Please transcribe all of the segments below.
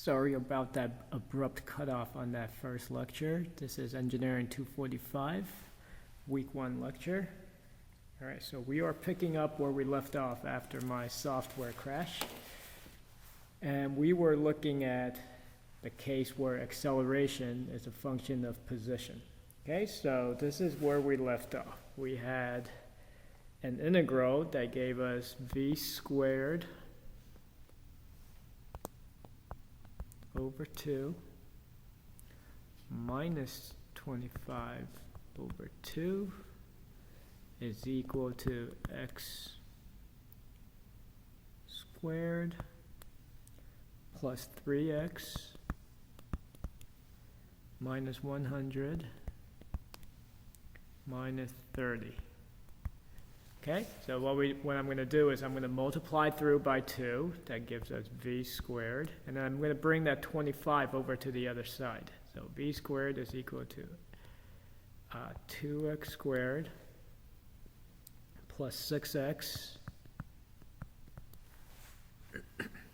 Sorry about that abrupt cutoff on that first lecture. This is Engineering 245, Week 1 lecture. All right, so we are picking up where we left off after my software crash. And we were looking at the case where acceleration is a function of position. Okay, so this is where we left off. We had an integral that gave us v squared over 2 minus 25 over 2 is equal to x squared plus 3x minus 100 minus 30. Okay, so what I'm going to do is I'm going to multiply through by 2. That gives us v squared. And then I'm going to bring that 25 over to the other side. So v squared is equal to 2x squared plus 6x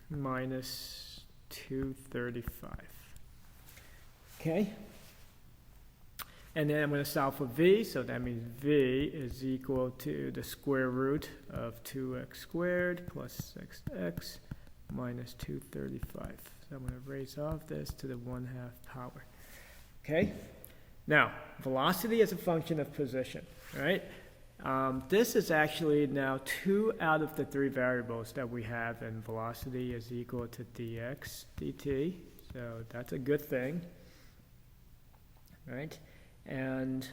minus 235. Okay? And then I'm going to solve for v, so that means v is equal to the square root of 2x squared plus 6x minus 235. So I'm going to raise off this to the 1/2 power. Okay? Now, velocity is a function of position, right? This is actually now 2 out of the 3 variables that we have, and velocity is equal to dx dt, so that's a good thing, right? And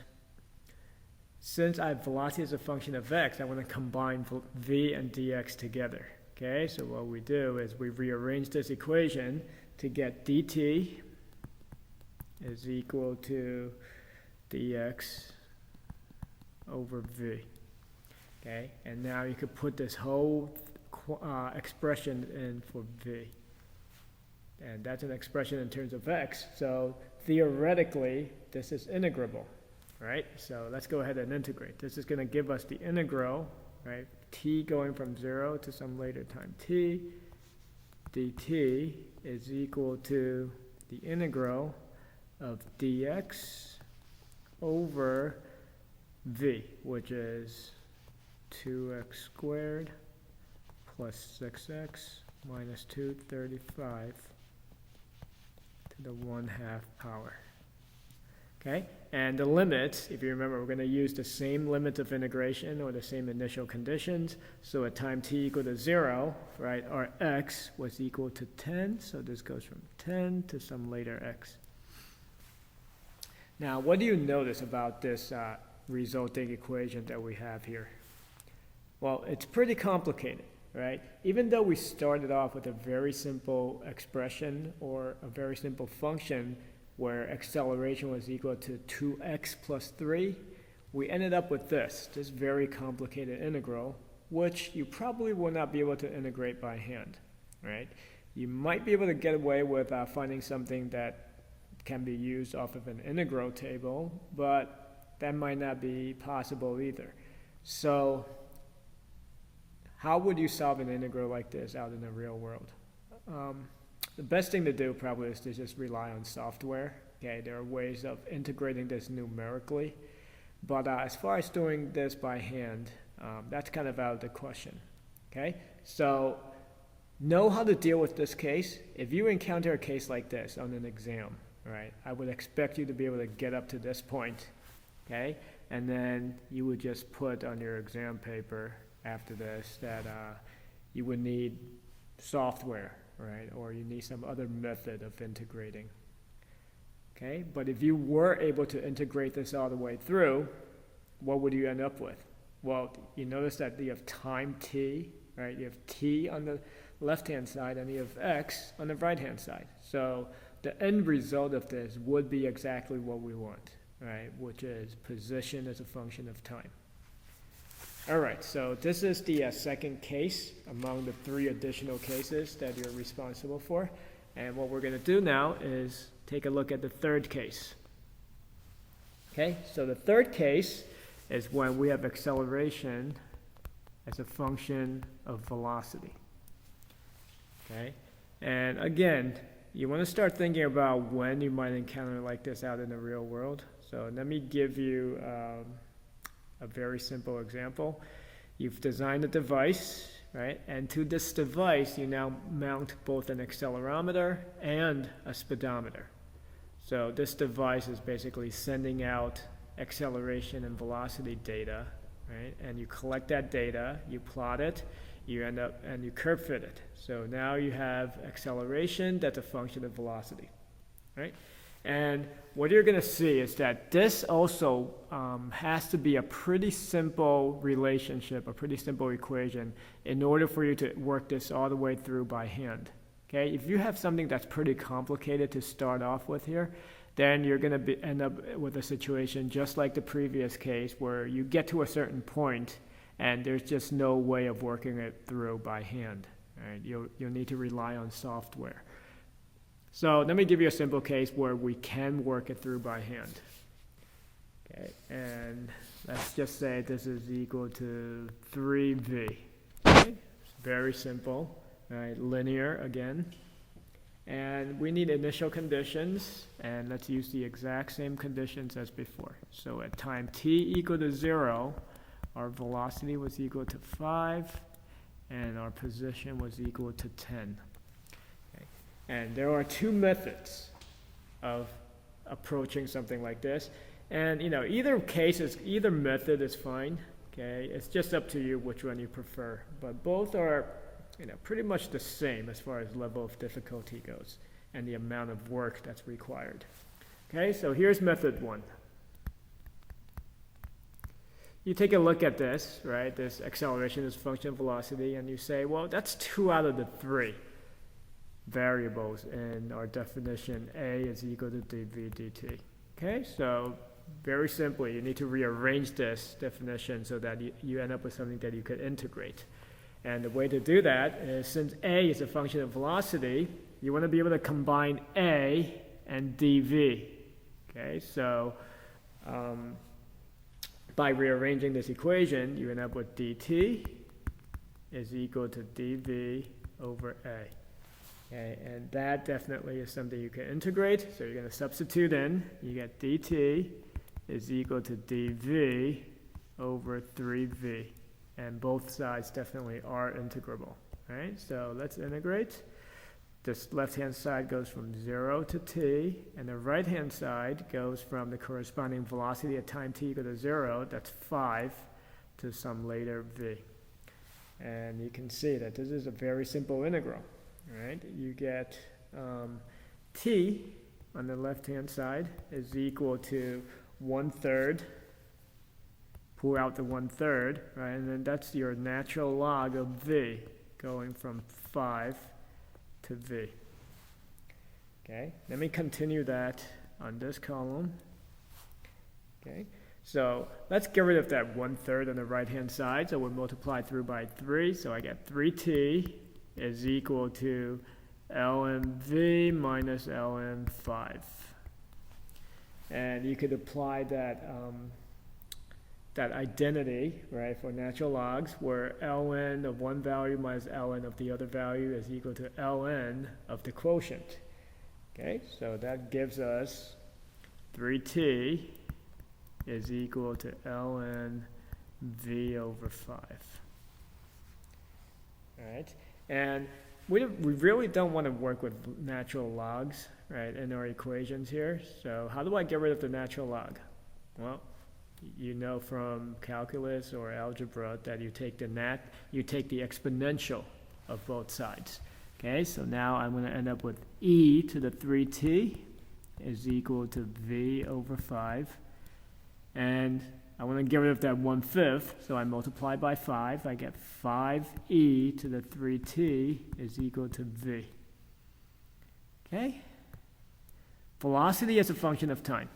since I have velocity as a function of x, I want to combine v and dx together. Okay, so what we do is we rearrange this equation to get dt is equal to dx over v. Okay, and now you could put this whole expression in for v. And that's an expression in terms of x. So theoretically, this is integrable, right? So let's go ahead and integrate. This is going to give us the integral, right? T going from 0 to some later time t, dt is equal to the integral of dx over v, which is 2x squared plus 6x minus 235 to the 1/2 power. Okay, and the limits, if you remember, we're going to use the same limit of integration or the same initial conditions. So at time t equal to 0, right, our x was equal to 10, so this goes from 10 to some later x. Now, what do you notice about this resulting equation that we have here? Well, it's pretty complicated, right? Even though we started off with a very simple expression or a very simple function where acceleration was equal to 2x plus 3, we ended up with this very complicated integral, which you probably will not be able to integrate by hand, right? You might be able to get away with finding something that can be used off of an integral table, but that might not be possible either. So how would you solve an integral like this out in the real world? The best thing to do probably is to just rely on software. Okay, there are ways of integrating this numerically, but as far as doing this by hand, that's kind of out of the question. Okay, so know how to deal with this case. If you encounter a case like this on an exam, right, I would expect you to be able to get up to this point, okay, and then you would just put on your exam paper after this that you would need software, right, or you need some other method of integrating. Okay, but if you were able to integrate this all the way through, what would you end up with? Well, you notice that you have time t, right? You have t on the left-hand side and you have x on the right-hand side. So the end result of this would be exactly what we want, right? Which is position as a function of time. All right, so this is the second case among the 3 additional cases that you're responsible for. And what we're going to do now is take a look at the third case. Okay, so the third case is when we have acceleration as a function of velocity. Okay, and again, you want to start thinking about when you might encounter like this out in the real world. So let me give you a very simple example. You've designed a device, right? And to this device, you now mount both an accelerometer and a speedometer. So this device is basically sending out acceleration and velocity data, right? And you collect that data, you plot it, you end up, and you curve fit it. So now you have acceleration that's a function of velocity, right? And what you're going to see is that this also has to be a pretty simple relationship, a pretty simple equation in order for you to work this all the way through by hand. Okay, if you have something that's pretty complicated to start off with here, then you're going to end up with a situation just like the previous case where you get to a certain point and there's just no way of working it through by hand. Right? You'll need to rely on software. So let me give you a simple case where we can work it through by hand. Okay, and let's just say this is equal to 3v. Okay? It's very simple. Right, linear again. And we need initial conditions, and let's use the exact same conditions as before. So at time t equal to 0, our velocity was equal to 5, and our position was equal to 10. Okay. And there are two methods of approaching something like this. And either method is fine. Okay, it's just up to you which one you prefer. But both are pretty much the same as far as level of difficulty goes and the amount of work that's required. Okay, so here's method 1. You take a look at this, right? This acceleration is a function of velocity, and you say, well, that's 2 out of the 3 variables in our definition. A is equal to dv dt. Okay, so very simply, you need to rearrange this definition so that you end up with something that you could integrate. And the way to do that is, since A is a function of velocity, you want to be able to combine A and dv. Okay, so by rearranging this equation, you end up with dt is equal to dv over A. Okay, and that definitely is something you can integrate. So you're going to substitute in. You get dt is equal to dv over 3v. And both sides definitely are integrable, right? So let's integrate. This left-hand side goes from 0 to t, and the right-hand side goes from the corresponding velocity at time t equal to 0, that's 5, to some later v. And you can see that this is a very simple integral, right? You get t on the left-hand side is equal to 1/3. Pull out the 1/3, right? And then that's your natural log of v, going from 5 to v. Okay, let me continue that on this column. Okay, so let's get rid of that 1/3 on the right-hand side. So we'll multiply through by 3. So I get 3t is equal to lmv minus lm5. And you could apply that that identity, right, for natural logs, where ln of one value minus ln of the other value is equal to ln of the quotient. Okay, so that gives us 3t is equal to ln v over 5. All right, and we really don't want to work with natural logs, right, in our equations here. So how do I get rid of the natural log? Well, you know from calculus or algebra that you take the exponential of both sides. Okay, so now I'm going to end up with e to the 3t is equal to v over 5. And I want to get rid of that 1/5, so I multiply by 5. I get 5e to the 3t is equal to v. Okay? Velocity is a function of time.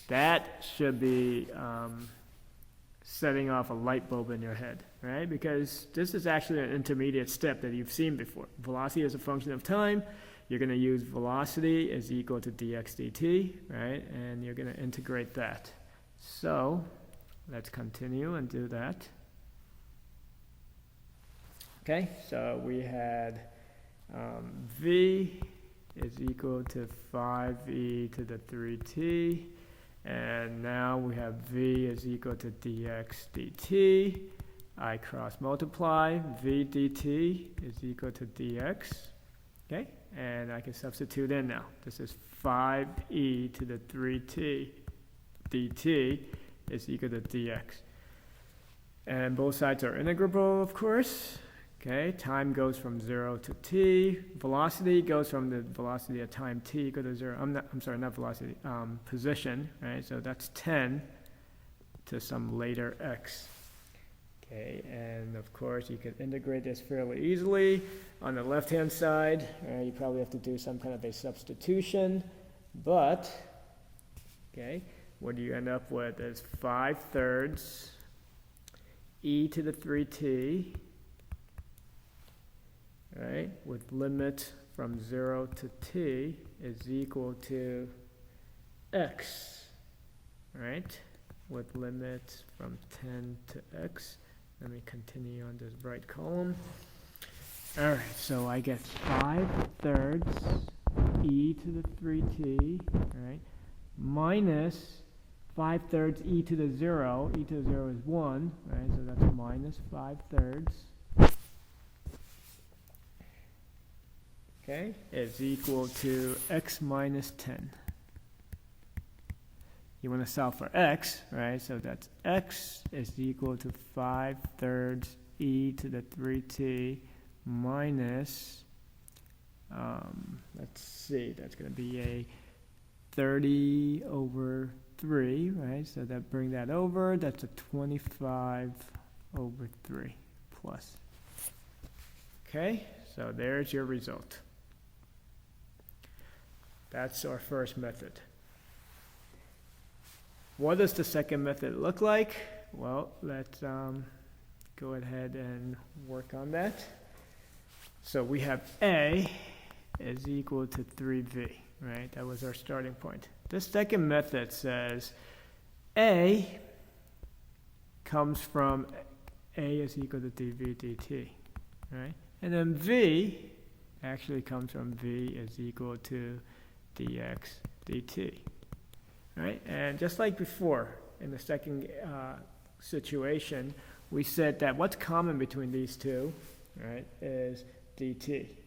That should be setting off a light bulb in your head, right? Because this is actually an intermediate step that you've seen before. Velocity is a function of time. You're going to use velocity is equal to dx dt, right? And you're going to integrate that. So let's continue and do that. Okay, so we had v is equal to 5e to the 3t. And now we have v is equal to dx dt. I cross multiply, v dt is equal to dx. Okay, and I can substitute in now. This is 5e to the 3t dt is equal to dx. And both sides are integrable, of course. Okay, time goes from 0 to t. Velocity goes from the velocity at time t equal to 0. I'm sorry, not velocity, position, right? So that's 10 to some later x. Okay, and of course you can integrate this fairly easily. On the left-hand side, you probably have to do some kind of a substitution, but, okay, what do you end up with is 5/3 e to the 3t, right, with limit from 0 to t is equal to x, right, with limit from 10 to x. Let me continue on this right column. All right, so I get 5/3 e to the 3t, right, minus 5/3 e to the 0. E to the 0 is 1, right, so that's minus 5/3. Okay, is equal to x minus 10. You want to solve for x, right? So that's x is equal to 5/3 e to the 3t minus, let's see, that's going to be a 30 over 3, right? So that bring that over, that's a 25 over 3 plus. Okay, so there's your result. That's our first method. What does the second method look like? Well, let's go ahead and work on that. So we have A is equal to 3v, right? That was our starting point. This second method says A comes from A is equal to dv dt, right? And then V actually comes from V is equal to dx dt. Right? And just like before, in the second situation, we said that what's common between these two, right, is dt.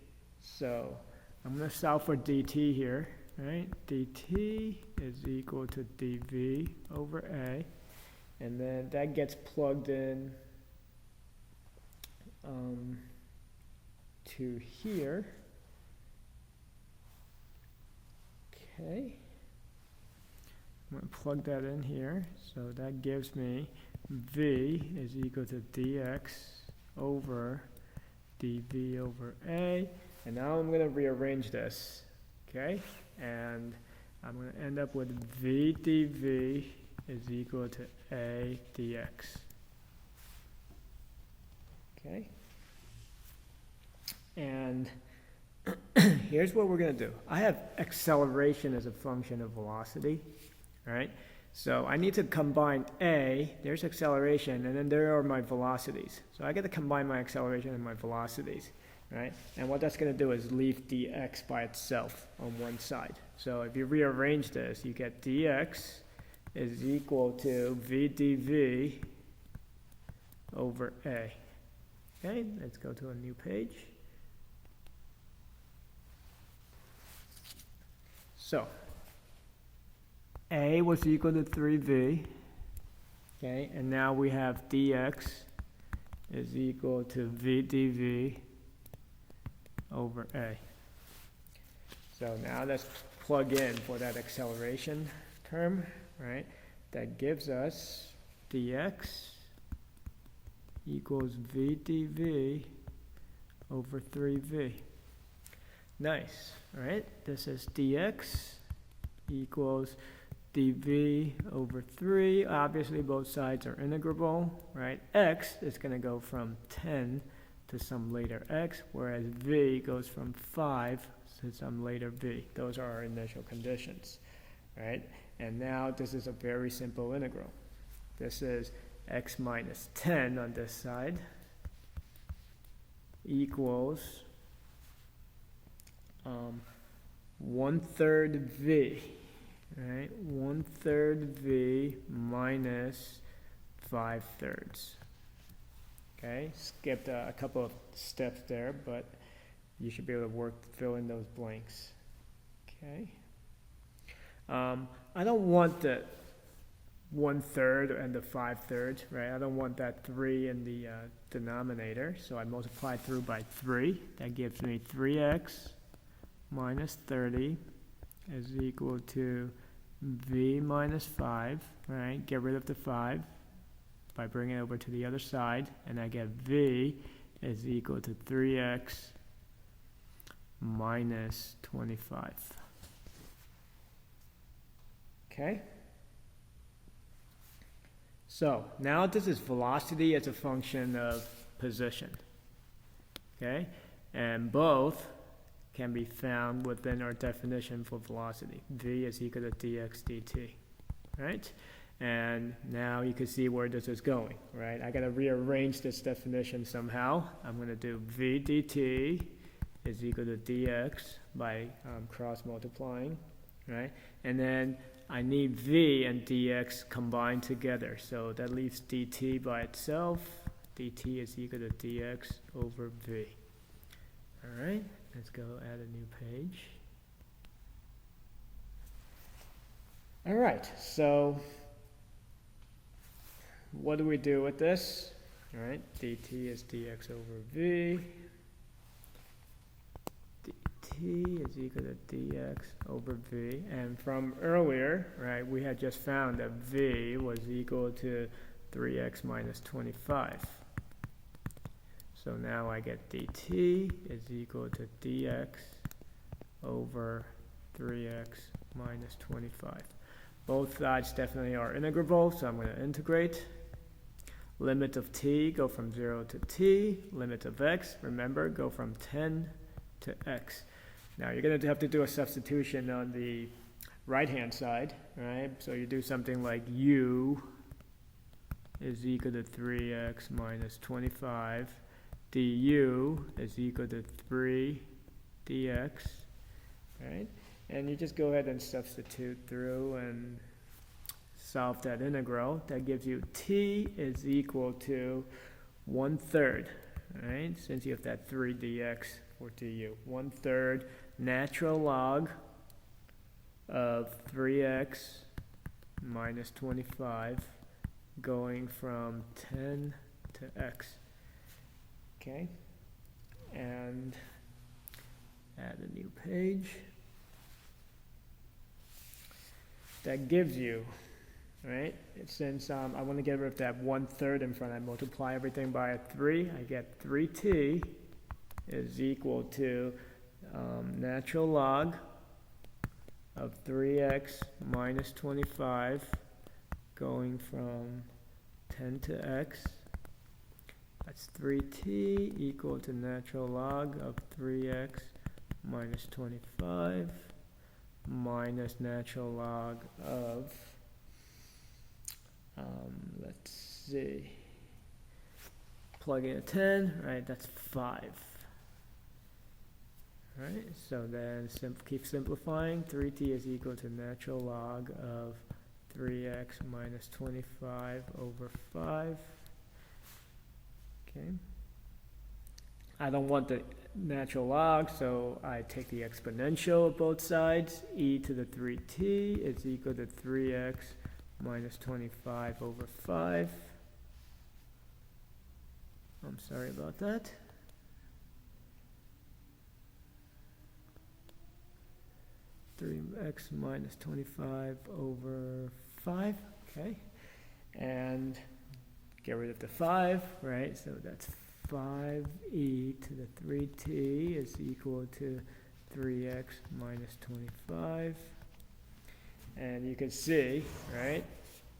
So I'm going to solve for dt here, right? dt is equal to dv over a, and then that gets plugged in to here. Okay. I'm going to plug that in here, so that gives me v is equal to dx over dv over a, and now I'm going to rearrange this, okay, and I'm going to end up with v dv is equal to a dx, okay, and here's what we're going to do. I have acceleration as a function of velocity. Right? So I need to combine A, there's acceleration, and then there are my velocities. So I get to combine my acceleration and my velocities, right? And what that's going to do is leave dx by itself on one side. So if you rearrange this, you get dx is equal to v dv over A. Okay, let's go to a new page. So A was equal to 3v, okay, and now we have dx is equal to v dv over A. So now let's plug in for that acceleration term, right? That gives us dx equals v dv over 3v. Nice, right? This is dx equals dv over 3. Obviously, both sides are integrable, right? X is going to go from 10 to some later x, whereas v goes from 5 to some later v. Those are our initial conditions, right? And now this is a very simple integral. This is x minus 10 on this side equals 1/3 v, right? 1/3 v minus 5/3. Okay, skipped a couple of steps there, but you should be able to fill in those blanks. Okay. I don't want the 1/3 and the 5/3, right? I don't want that 3 in the denominator, so I multiply through by 3. That gives me 3x minus 30 is equal to v minus 5, right? Get rid of the 5 by bringing it over to the other side, and I get v is equal to 3x minus 25. Okay? So now this is velocity as a function of position. Okay? And both can be found within our definition for velocity. V is equal to dx dt. Right? And now you can see where this is going, right? I gotta rearrange this definition somehow. I'm gonna do v dt is equal to dx by cross multiplying, right? And then I need v and dx combined together, so that leaves dt by itself. Dt is equal to dx over v. All right, let's go add a new page. All right, so what do we do with this? All right, dt is dx over v. dt is equal to dx over v. And from earlier, right, we had just found that v was equal to 3x minus 25. So now I get dt is equal to dx over 3x minus 25. Both sides definitely are integrable, so I'm going to integrate. Limit of t go from 0 to t. Limit of x, remember, go from 10 to x. Now you're going to have to do a substitution on the right-hand side, right? So you do something like u is equal to 3x minus 25. du is equal to 3 dx, right? And you just go ahead and substitute through and solve that integral. That gives you t is equal to 1/3, right? Since you have that 3 dx for du. 1/3 natural log of 3x minus 25 going from 10 to x. Okay? And add a new page. That gives you, right? Since I want to get rid of that 1/3 in front, I multiply everything by a 3. I get 3t is equal to natural log of 3x minus 25 going from 10 to x. That's 3t equal to natural log of 3x minus 25 minus natural log of, let's see, plug in a 10, right, that's 5. Right, so then keep simplifying. 3t is equal to natural log of 3x minus 25 over 5. Okay. I don't want the natural log, so I take the exponential of both sides. E to the 3t is equal to 3x minus 25 over 5. I'm sorry about that. X minus 25 over 5, okay, and get rid of the 5, right, so that's 5e to the 3t is equal to 3x minus 25, and you can see, right,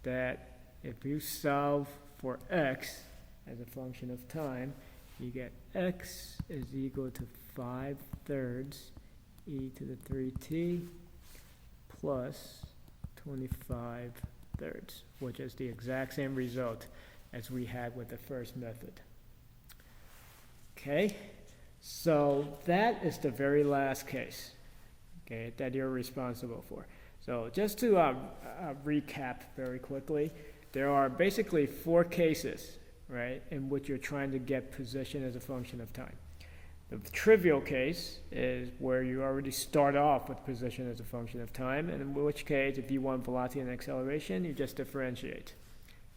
that if you solve for x as a function of time, you get x is equal to 5/3 e to the 3t plus 25/3, which is the exact same result as we had with the first method. Okay, so that is the very last case. okay, that you're responsible for. So just to recap very quickly, there are basically 4 cases, right, in which you're trying to get position as a function of time. The trivial case is where you already start off with position as a function of time, and in which case, if you want velocity and acceleration, you just differentiate.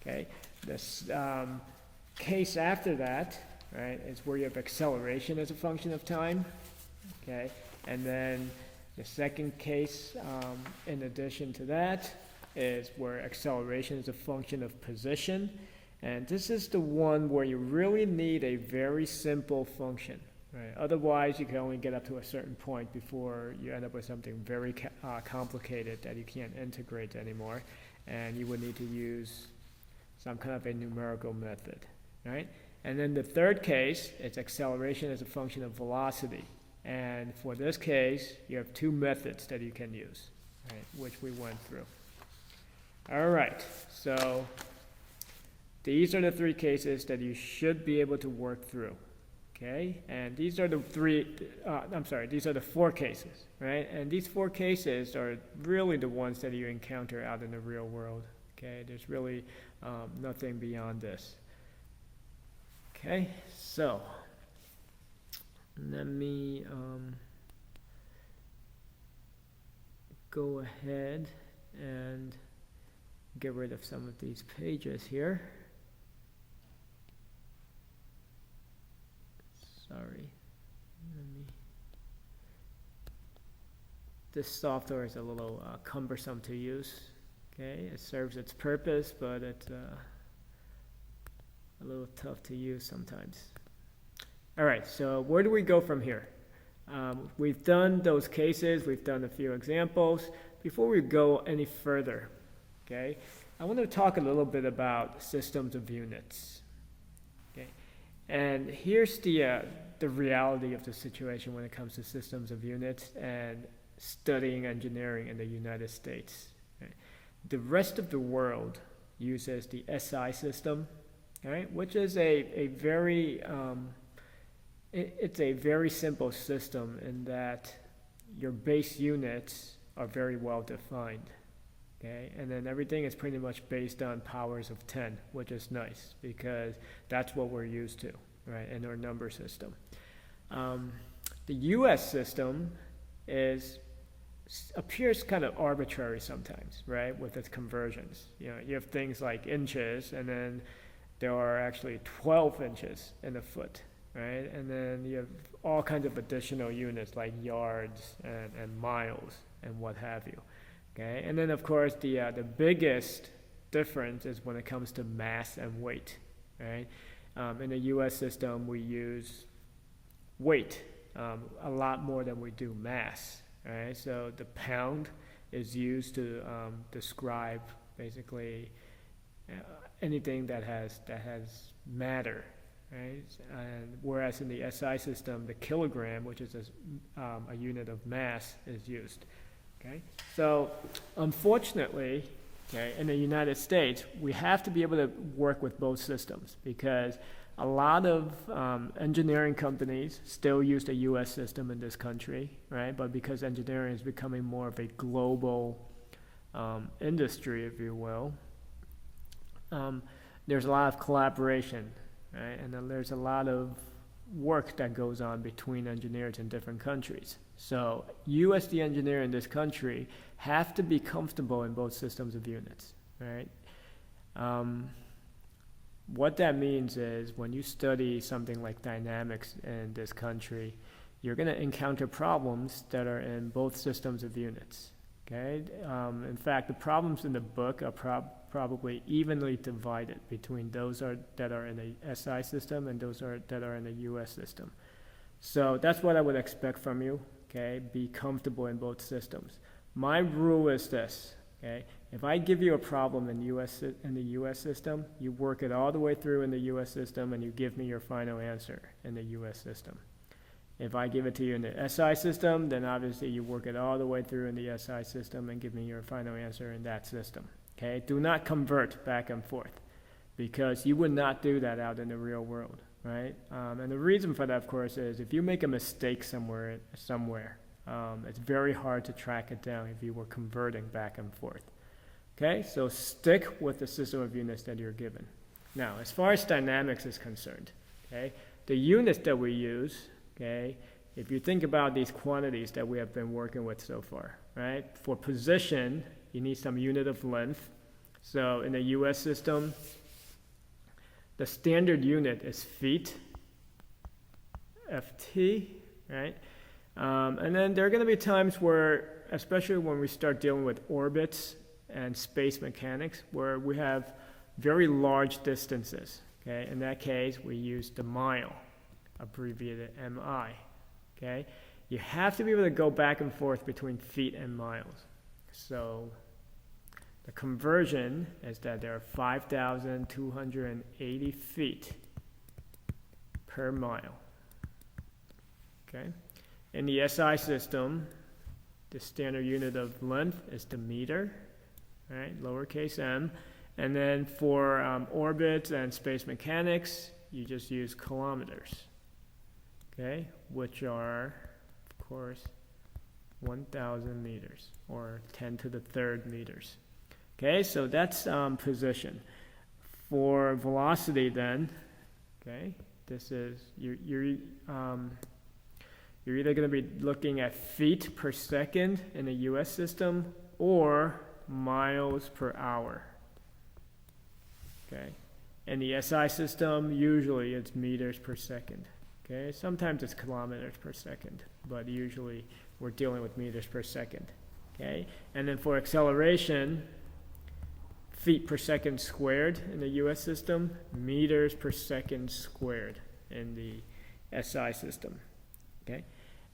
Okay. This case after that, right, is where you have acceleration as a function of time. Okay, and then the second case, in addition to that, is where acceleration is a function of position, and this is the one where you really need a very simple function. Right. Otherwise, you can only get up to a certain point before you end up with something very complicated that you can't integrate anymore, and you would need to use some kind of a numerical method, right? And then the third case, it's acceleration as a function of velocity. And for this case, you have 2 methods that you can use, right, which we went through. All right, so these are the 3 cases that you should be able to work through. Okay, and these are the 4 cases, right? And these 4 cases are really the ones that you encounter out in the real world. Okay, there's really nothing beyond this. Okay, so let me go ahead and get rid of some of these pages here. Sorry. This software is a little cumbersome to use. Okay, it serves its purpose, but it's a little tough to use sometimes. All right, so where do we go from here? We've done those cases, we've done a few examples. Before we go any further, okay, I want to talk a little bit about systems of units. Okay, and here's the reality of the situation when it comes to systems of units and studying engineering in the United States. Okay. The rest of the world uses the SI system, right, which is a very it's a very simple system in that your base units are very well defined. Okay, and then everything is pretty much based on powers of 10, which is nice because that's what we're used to, right, in our number system. The US system appears kind of arbitrary sometimes, right, with its conversions. You know, you have things like inches, and then there are actually 12 inches in a foot, right, and then you have all kinds of additional units like yards and miles and what have you. Okay, and then of course the biggest difference is when it comes to mass and weight, right? In the U.S. system, we use weight a lot more than we do mass, right? So the pound is used to describe basically anything that has matter, right? And whereas in the SI system, the kilogram, which is a unit of mass, is used. Okay, so unfortunately, okay, in the United States, we have to be able to work with both systems because a lot of engineering companies still use the U.S. system in this country, right? But because engineering is becoming more of a global industry, if you will, there's a lot of collaboration, right? And then there's a lot of work that goes on between engineers in different countries. So you as the engineer in this country have to be comfortable in both systems of units, right? What that means is when you study something like dynamics in this country, you're going to encounter problems that are in both systems of units, okay? In fact, the problems in the book are probably evenly divided between those that are in the SI system and those that are in the US system. So that's what I would expect from you. Okay, be comfortable in both systems. My rule is this, okay? If I give you a problem in the US system, you work it all the way through in the US system and you give me your final answer in the US system. If I give it to you in the SI system, then obviously you work it all the way through in the SI system and give me your final answer in that system. Okay, do not convert back and forth because you would not do that out in the real world. Right, and the reason for that, of course, is if you make a mistake somewhere, It's very hard to track it down if you were converting back and forth. Okay, so stick with the system of units that you're given. Now, as far as dynamics is concerned, okay, the units that we use, okay, if you think about these quantities that we have been working with so far, right? For position, you need some unit of length. So in the US system, the standard unit is feet, FT, right? And then there are going to be times where, especially when we start dealing with orbits and space mechanics, where we have very large distances. Okay? In that case, we use the mile, abbreviated MI. Okay? You have to be able to go back and forth between feet and miles. So the conversion is that there are 5,280 feet per mile. Okay? In the SI system, the standard unit of length is the meter, right? Lowercase m. And then for orbits and space mechanics, you just use kilometers, okay? Which are, of course, 1,000 meters, or 10 to the third meters. Okay, so that's position. For velocity then, okay, this is, you're either going to be looking at feet per second in the US system or miles per hour. Okay. In the SI system, usually it's meters per second. Okay. Sometimes it's kilometers per second, but usually we're dealing with meters per second. Okay. And then for acceleration, feet per second squared in the US system, meters per second squared in the SI system. Okay.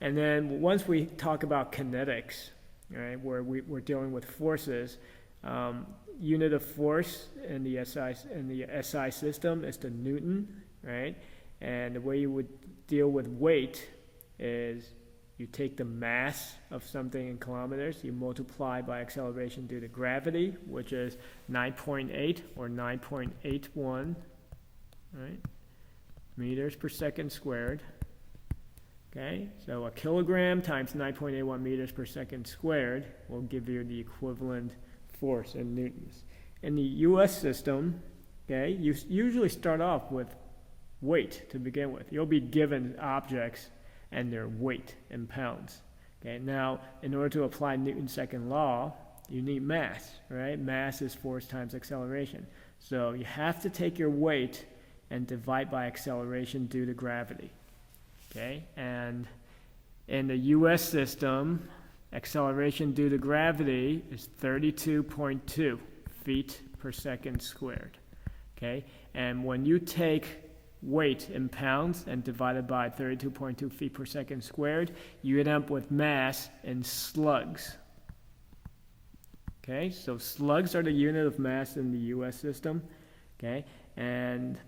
And then once we talk about kinetics, right, where we're dealing with forces, unit of force in the SI system is the Newton, right? And the way you would deal with weight is you take the mass of something in kilometers, you multiply by acceleration due to gravity, which is 9.8 or 9.81, right? Meters per second squared. Okay, so a kilogram times 9.81 meters per second squared will give you the equivalent force in newtons. In the US system, okay, you usually start off with weight to begin with. You'll be given objects and their weight in pounds. Okay, now in order to apply Newton's second law, you need mass, right? Mass is force times acceleration. So you have to take your weight and divide by acceleration due to gravity. Okay, and in the US system, acceleration due to gravity is 32.2 feet per second squared. Okay, and when you take weight in pounds and divide it by 32.2 feet per second squared, you end up with mass in slugs. Okay, so slugs are the unit of mass in the US system. Okay, and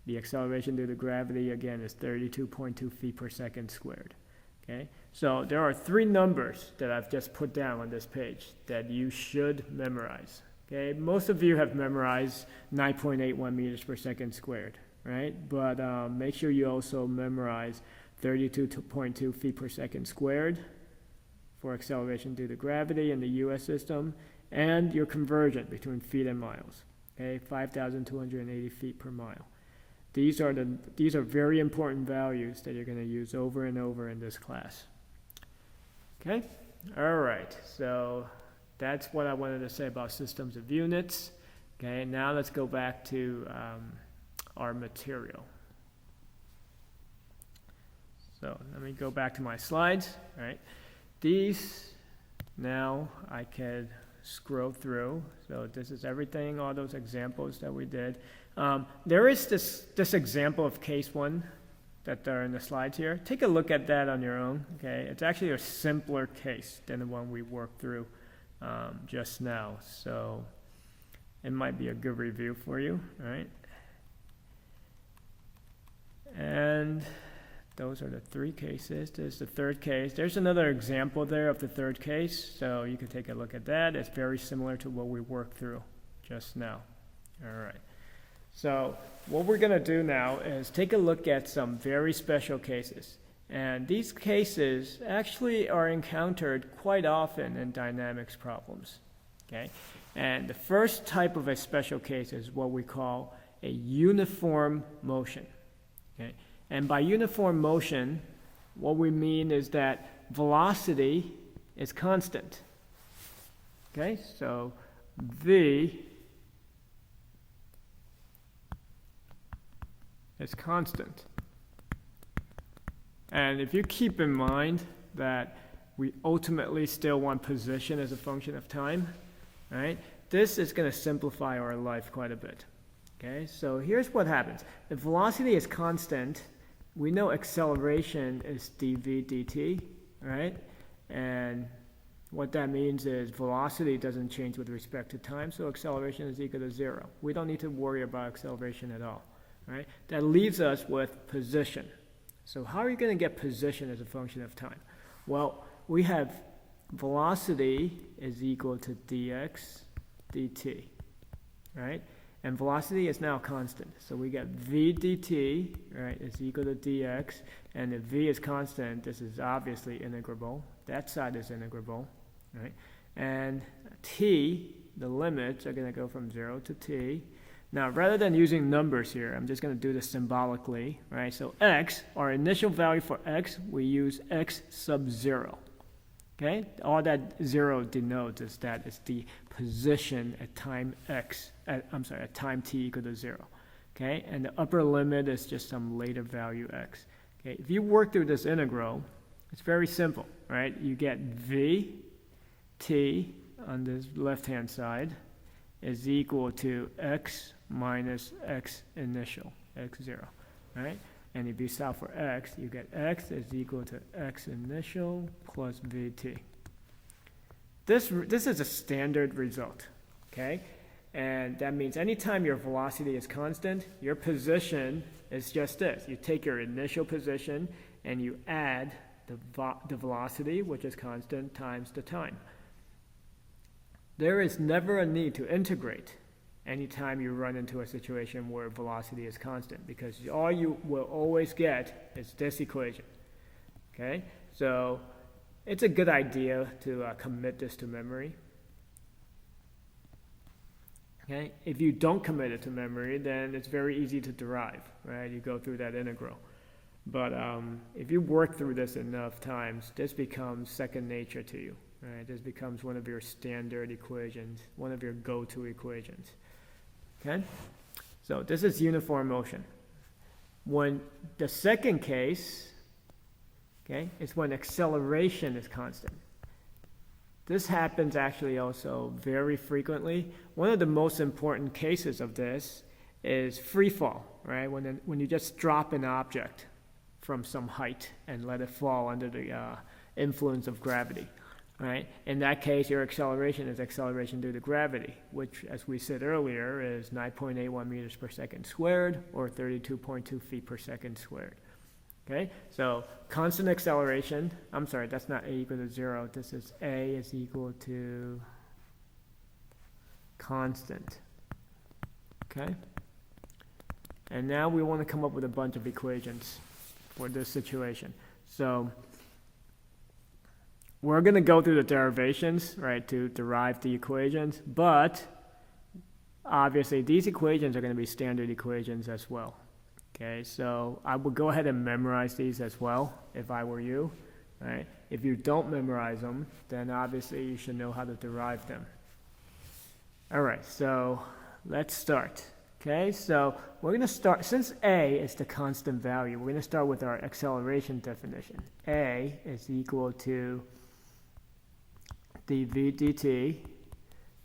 the acceleration due to gravity, again, is 32.2 feet per second squared. Okay, so there are three numbers that I've just put down on this page that you should memorize. Okay, most of you have memorized 9.81 meters per second squared, right? But make sure you also memorize 32.2 feet per second squared for acceleration due to gravity in the US system, and your conversion between feet and miles. Okay, 5,280 feet per mile. These are very important values that you're going to use over and over in this class. Okay? All right. So that's what I wanted to say about systems of units. Okay, now let's go back to our material. So let me go back to my slides. All right. These, now I can scroll through. So this is everything, all those examples that we did. There is this example of case one that are in the slides here. Take a look at that on your own. Okay, it's actually a simpler case than the one we worked through just now. So it might be a good review for you. All right, and those are the three cases. This is the third case. There's another example there of the third case, so you can take a look at that. It's very similar to what we worked through just now. All right. So what we're going to do now is take a look at some very special cases. And these cases actually are encountered quite often in dynamics problems, okay? And the first type of a special case is what we call a uniform motion, okay? And by uniform motion, what we mean is that velocity is constant, okay? So v is constant. And if you keep in mind that we ultimately still want position as a function of time, right? This is going to simplify our life quite a bit. Okay, so here's what happens. If velocity is constant, we know acceleration is dv dt, right? And what that means is velocity doesn't change with respect to time, so acceleration is equal to 0. We don't need to worry about acceleration at all, right? That leaves us with position. So how are you going to get position as a function of time? Well, we have velocity is equal to dx dt, right? And velocity is now constant. So we get v dt, right, is equal to dx. And if v is constant, this is obviously integrable. That side is integrable, right? And t, the limits are going to go from 0 to t. Now, rather than using numbers here, I'm just going to do this symbolically, right? So x, our initial value for x, we use x sub 0, okay? All that 0 denotes is that it's the position at time x, at time t equal to 0, okay? And the upper limit is just some later value x, okay? If you work through this integral, it's very simple, right? You get v t on this left-hand side is equal to x minus x initial, x0, right? And if you solve for x, you get x is equal to x initial plus vt. This is a standard result, okay? And that means anytime your velocity is constant, your position is just this. You take your initial position and you add the velocity, which is constant, times the time. There is never a need to integrate anytime you run into a situation where velocity is constant, because all you will always get is this equation, okay? So it's a good idea to commit this to memory, okay? If you don't commit it to memory, then it's very easy to derive, right? You go through that integral. But if you work through this enough times, this becomes second nature to you. Right, this becomes one of your standard equations, one of your go-to equations. Okay? So this is uniform motion. When the second case, okay, is when acceleration is constant. This happens actually also very frequently. One of the most important cases of this is free fall, right? When you just drop an object from some height and let it fall under the influence of gravity. Right? In that case, your acceleration is acceleration due to gravity, which, as we said earlier, is 9.81 meters per second squared, or 32.2 feet per second squared. Okay? So constant acceleration, I'm sorry, that's not a equal to 0. This is a is equal to constant. Okay? And now we want to come up with a bunch of equations for this situation. So we're going to go through the derivations, right, to derive the equations, but obviously these equations are going to be standard equations as well. Okay, so I would go ahead and memorize these as well if I were you, right? If you don't memorize them, then obviously you should know how to derive them. All right, so let's start. Okay, so we're going to start, since a is the constant value, we're going to start with our acceleration definition. A is equal to dv dt,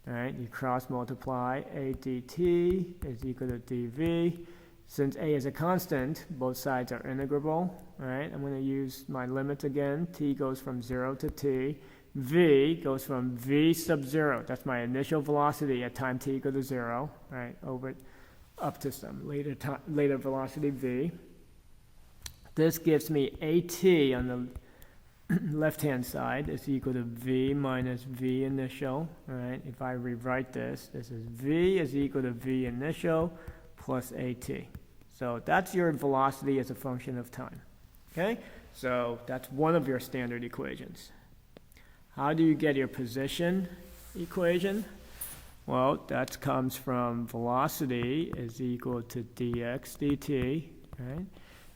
all right, you cross multiply, a dt is equal to dv. Since a is a constant, both sides are integrable, all right? I'm going to use my limits again. T goes from 0 to t. V goes from v sub 0, that's my initial velocity at time t equal to 0, right, over up to some later velocity v. This gives me at on the left-hand side is equal to v minus v initial, all right? If I rewrite this, this is v is equal to v initial plus at. So that's your velocity as a function of time, okay? So that's one of your standard equations. How do you get your position equation? Well, that comes from velocity is equal to dx dt, right?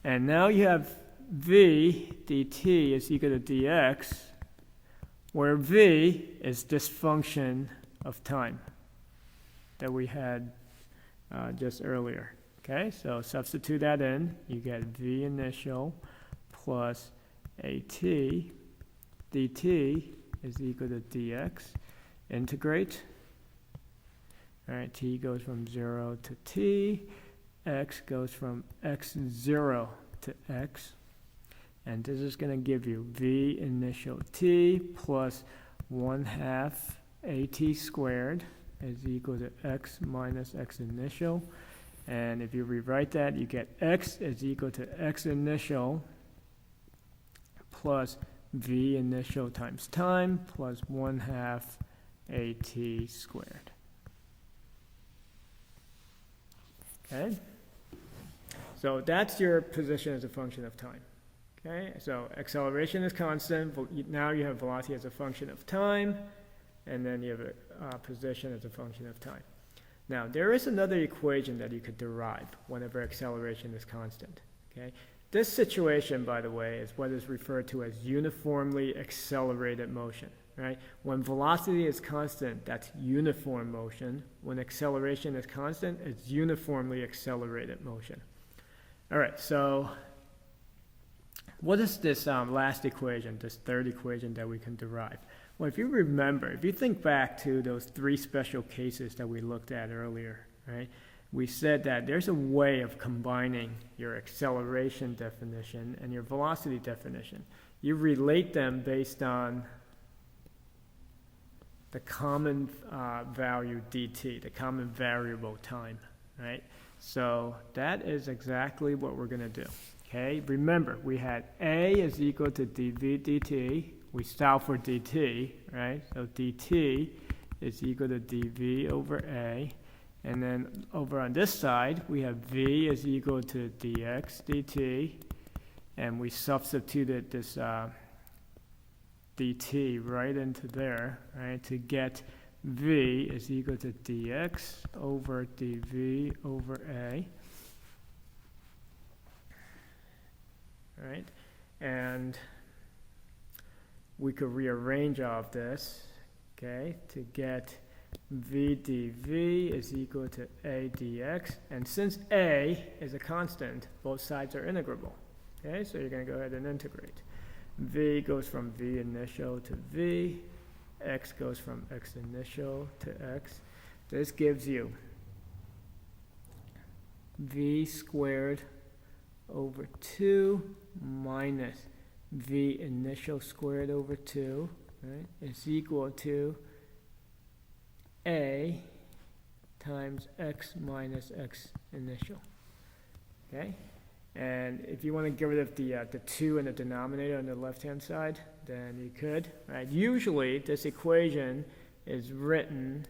And now you have v dt is equal to dx, where v is this function of time that we had just earlier. Okay, so substitute that in, you get v initial plus at dt is equal to dx. Integrate. All right, t goes from 0 to t, x goes from x0 to x, and this is going to give you v initial t plus 1/2 at squared is equal to x minus x initial. And if you rewrite that, you get x is equal to x initial plus v initial times time plus 1/2 at squared. Okay? So that's your position as a function of time. Okay? So acceleration is constant. Now you have velocity as a function of time, and then you have a position as a function of time. Now, there is another equation that you could derive whenever acceleration is constant. Okay? This situation, by the way, is what is referred to as uniformly accelerated motion. Right? When velocity is constant, that's uniform motion. When acceleration is constant, it's uniformly accelerated motion. All right, so what is this last equation, this third equation that we can derive? Well, if you remember, if you think back to those 3 special cases that we looked at earlier, right? We said that there's a way of combining your acceleration definition and your velocity definition. You relate them based on the common value dt, the common variable time, right? So that is exactly what we're going to do. Okay, remember, we had a is equal to dv dt. We solve for dt, right? So dt is equal to dv over a. And then over on this side, we have v is equal to dx dt. And we substituted this dt right into there, right, to get v is equal to dx over dv over a. Right? And we could rearrange all of this, okay, to get v dv is equal to a dx. And since a is a constant, both sides are integrable. Okay, so you're going to go ahead and integrate. V goes from v initial to v. X goes from x initial to x. This gives you v squared over 2 minus v initial squared over 2, right, is equal to a times x minus x initial. Okay? And if you want to get rid of the 2 in the denominator on the left-hand side, then you could. Right? Usually, this equation is written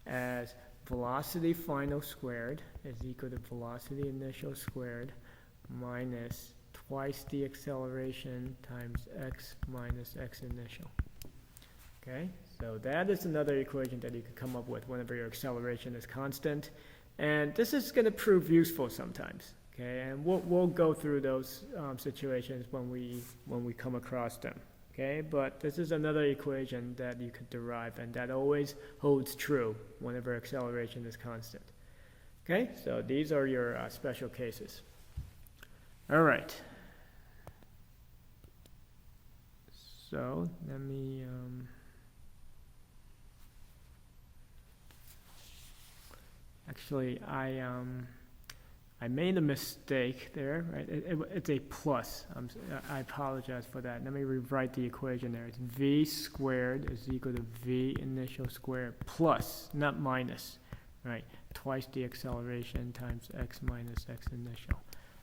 as velocity final squared is equal to velocity initial squared minus twice the acceleration times x minus x initial. Okay? So that is another equation that you can come up with whenever your acceleration is constant. And this is going to prove useful sometimes. Okay, and we'll go through those situations when we come across them. Okay, but this is another equation that you could derive, and that always holds true whenever acceleration is constant. Okay, so these are your special cases. All right. So let me. Actually, I made a mistake there, right? It's a plus. I apologize for that. Let me rewrite the equation there. It's v squared is equal to v initial squared plus, not minus, right? Twice the acceleration times x minus x initial.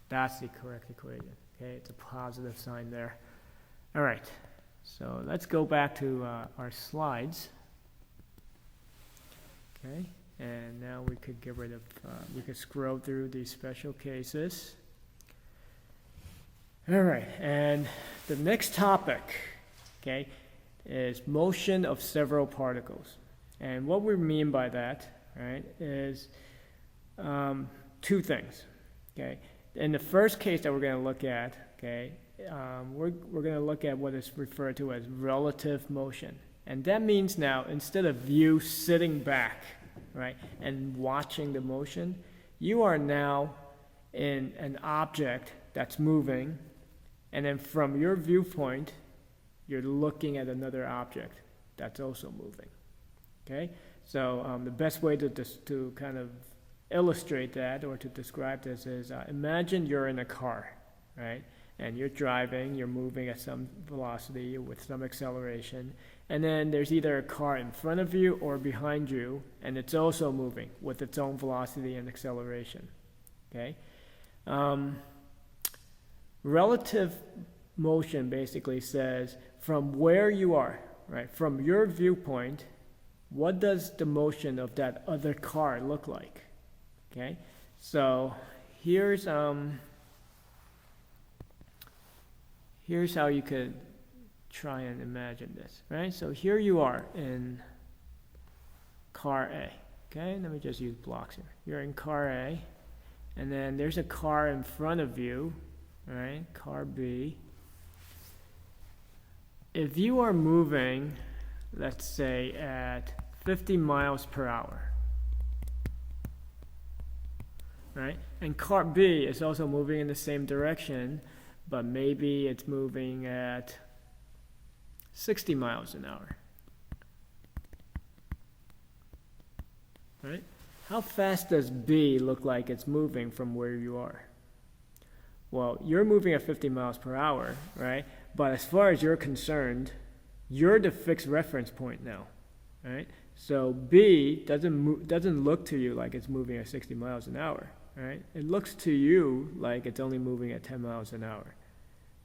That's the correct equation, okay? It's a positive sign there. All right, so let's go back to our slides, okay? And now we could get rid of, we could scroll through these special cases. All right, and the next topic, okay, is motion of several particles. And what we mean by that, right, is two things, okay. In the first case that we're going to look at, okay, we're going to look at what is referred to as relative motion. And that means now, instead of you sitting back, right, and watching the motion, you are now in an object that's moving, and then from your viewpoint, you're looking at another object that's also moving, okay? So the best way to kind of illustrate that or to describe this is imagine you're in a car, right? And you're driving, you're moving at some velocity with some acceleration, and then there's either a car in front of you or behind you, and it's also moving with its own velocity and acceleration, okay? Relative motion basically says from where you are, right, from your viewpoint, what does the motion of that other car look like, okay? So here's how you could try and imagine this, right? So here you are in car A, okay? Let me just use blocks here. You're in car A, and then there's a car in front of you, right? Car B. If you are moving, let's say at 50 miles per hour, right? And car B is also moving in the same direction, but maybe it's moving at 60 miles an hour, right? How fast does B look like it's moving from where you are? Well, you're moving at 50 miles per hour, right? But as far as you're concerned, you're the fixed reference point now, right? So B doesn't look to you like it's moving at 60 miles an hour, right? It looks to you like it's only moving at 10 miles an hour.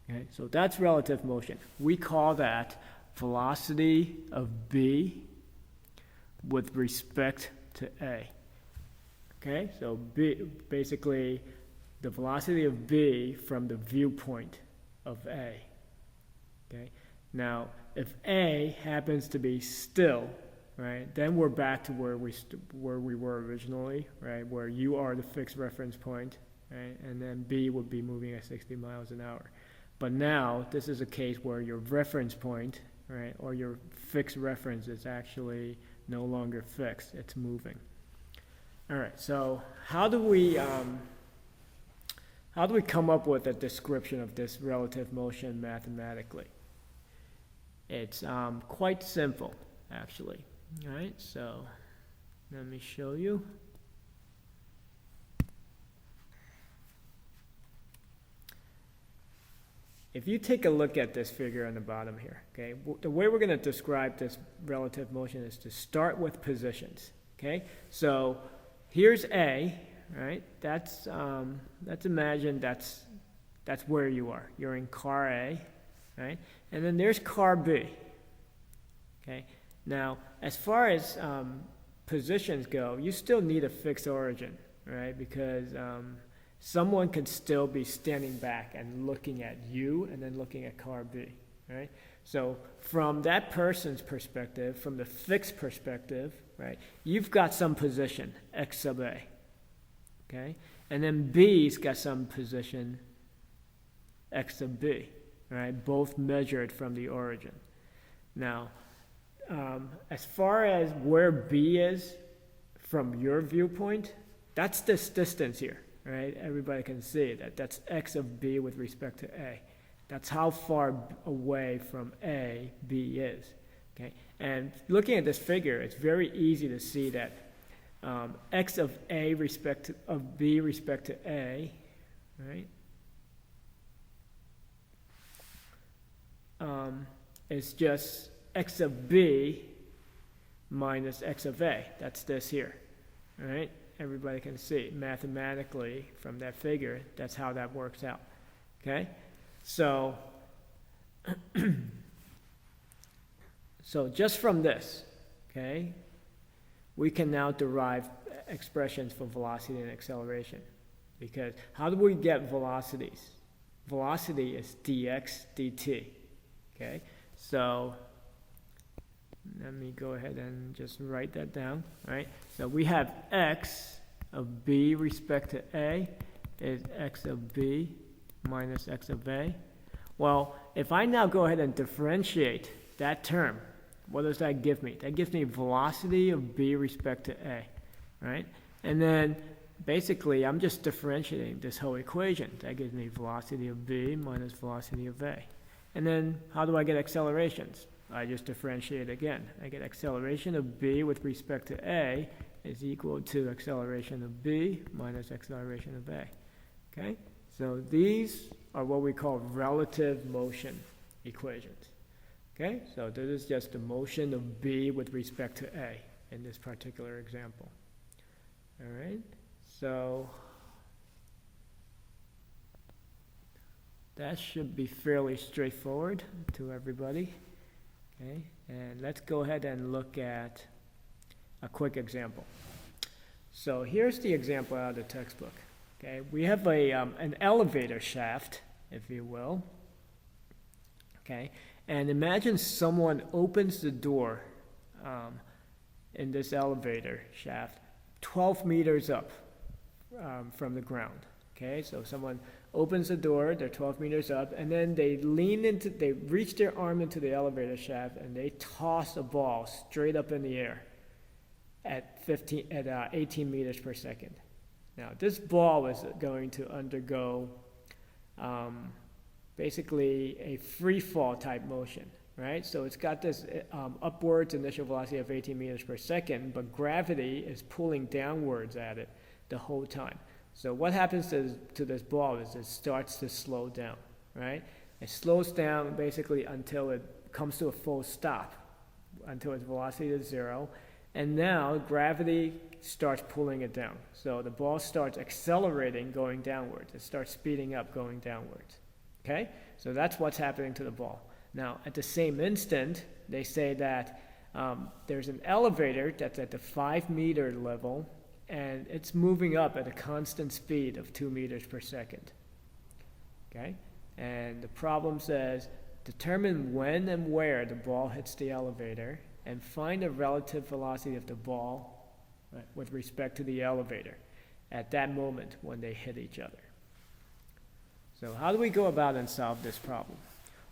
Okay, so that's relative motion. We call that velocity of B with respect to A. Okay, so B, basically the velocity of B from the viewpoint of A. Okay, now if A happens to be still, right, then we're back to where we were originally, right, where you are the fixed reference point, right, and then B would be moving at 60 miles an hour. But now this is a case where your reference point, right, or your fixed reference is actually no longer fixed, it's moving. All right, so how do we come up with a description of this relative motion mathematically? It's quite simple, actually. All right, so let me show you. If you take a look at this figure on the bottom here, okay, the way we're going to describe this relative motion is to start with positions, okay? So here's A, right? Let's imagine that's where you are. You're in car A, right? And then there's car B, okay? Now, as far as positions go, you still need a fixed origin, right? Because someone could still be standing back and looking at you and then looking at car B, right? So from that person's perspective, from the fixed perspective, right, you've got some position, X sub A, okay? And then B's got some position, X sub B, right? Both measured from the origin. Now, as far as where B is from your viewpoint, that's this distance here. Right? Everybody can see that. That's X of B with respect to A. That's how far away from A B is. Okay? And looking at this figure, it's very easy to see that X of A of B respect to A, right, is just X of B minus X of A. That's this here. All right? Everybody can see mathematically from that figure, that's how that works out, okay? So, so just from this, okay, we can now derive expressions for velocity and acceleration. Because how do we get velocities, velocity is dx dt. Okay, so let me go ahead and just write that down, right? So we have x of b respect to a is x of b minus x of a. Well, if I now go ahead and differentiate that term, what does that give me? That gives me velocity of b respect to a, right? And then basically I'm just differentiating this whole equation. That gives me velocity of b minus velocity of a. And then how do I get accelerations? I just differentiate again. I get acceleration of b with respect to a is equal to acceleration of b minus acceleration of a. Okay? So these are what we call relative motion equations. Okay? So this is just the motion of b with respect to a in this particular example. All right? So that should be fairly straightforward to everybody. Okay, and let's go ahead and look at a quick example. So here's the example out of the textbook. Okay, we have an elevator shaft, if you will. Okay, and imagine someone opens the door in this elevator shaft 12 meters up from the ground. Okay, so someone opens the door, they're 12 meters up, and then they reach their arm into the elevator shaft and they toss a ball straight up in the air at 18 meters per second. Now, this ball is going to undergo basically a free fall type motion, right? So it's got this upwards initial velocity of 18 meters per second, but gravity is pulling downwards at it the whole time. So what happens to this ball is it starts to slow down, right? It slows down basically until it comes to a full stop, until its velocity is 0. And now gravity starts pulling it down. So the ball starts accelerating going downwards. It starts speeding up going downwards. Okay? So that's what's happening to the ball. Now, at the same instant, they say that there's an elevator that's at the 5-meter level, and it's moving up at a constant speed of 2 meters per second. Okay? And the problem says, determine when and where the ball hits the elevator and find the relative velocity of the ball, right, with respect to the elevator at that moment when they hit each other. So how do we go about and solve this problem?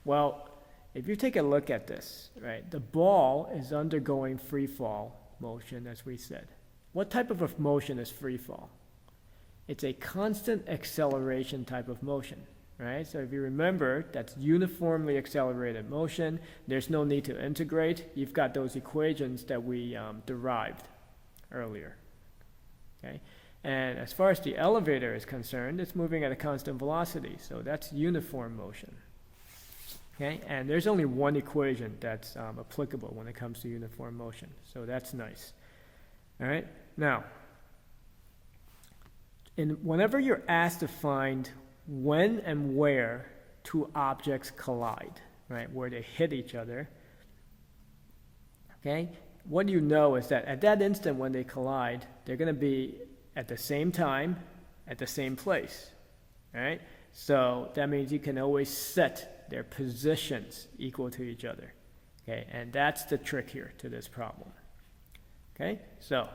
Well, if you take a look at this, right, the ball is undergoing free fall motion, as we said. What type of a motion is free fall? It's a constant acceleration type of motion, right? So if you remember, that's uniformly accelerated motion. There's no need to integrate. You've got those equations that we derived earlier, okay? And as far as the elevator is concerned, it's moving at a constant velocity, so that's uniform motion, okay? And there's only one equation that's applicable when it comes to uniform motion, so that's nice. All right, now, whenever you're asked to find when and where two objects collide, right, where they hit each other, okay, what you know is that at that instant when they collide, they're going to be at the same time, at the same place, right? So that means you can always set their positions equal to each other, okay? And that's the trick here to this problem. Okay, so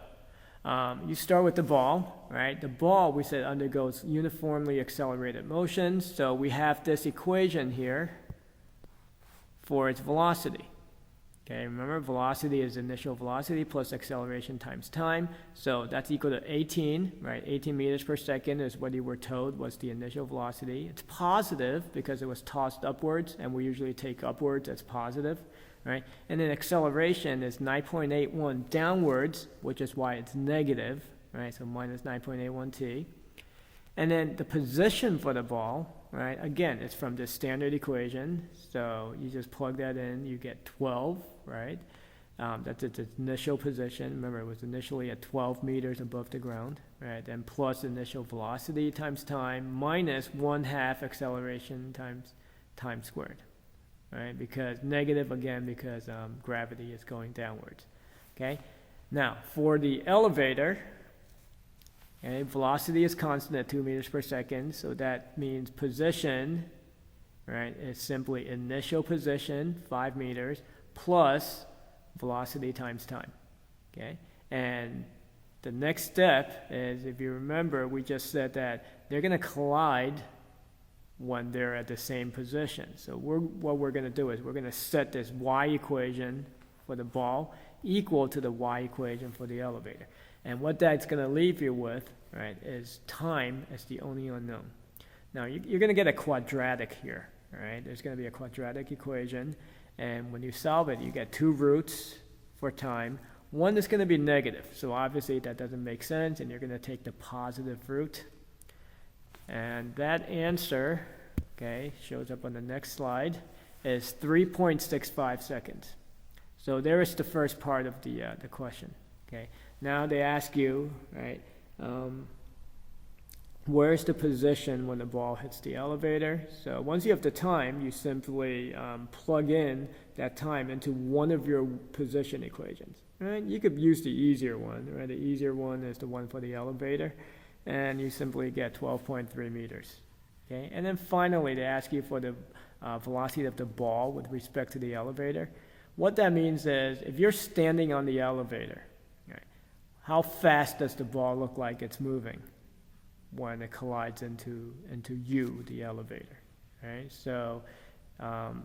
you start with the ball, right? The ball, we said, undergoes uniformly accelerated motion. So we have this equation here for its velocity. Okay, remember, velocity is initial velocity plus acceleration times time. So that's equal to 18, right? 18 meters per second is what you were told was the initial velocity. It's positive because it was tossed upwards, and we usually take upwards as positive. Right? And then acceleration is 9.81 downwards, which is why it's negative, right? So minus 9.81 t. And then the position for the ball, right? Again, it's from this standard equation. So you just plug that in, you get 12, right? That's its initial position. Remember, it was initially at 12 meters above the ground, right? And plus initial velocity times time minus 1/2 acceleration times time squared. Right, because negative again because gravity is going downwards. Okay, now for the elevator, Okay, velocity is constant at 2 meters per second, so that means position, right, is simply initial position, 5 meters, plus velocity times time. Okay, and the next step is, if you remember, we just said that they're going to collide when they're at the same position. So what we're going to do is we're going to set this y equation for the ball equal to the y equation for the elevator. And what that's going to leave you with, right, is time as the only unknown. Now, you're going to get a quadratic here, all right? There's going to be a quadratic equation, and when you solve it, you get 2 roots for time. One is going to be negative, so obviously that doesn't make sense, and you're going to take the positive root. And that answer, okay, shows up on the next slide, is 3.65 seconds. So there is the first part of the question, okay? Now they ask you, right, where's the position when the ball hits the elevator? So once you have the time, you simply plug in that time into one of your position equations, right? You could use the easier one, right? The easier one is the one for the elevator, and you simply get 12.3 meters, okay? And then finally, they ask you for the velocity of the ball with respect to the elevator. What that means is, if you're standing on the elevator, right, how fast does the ball look like it's moving when it collides into you, the elevator, right? So,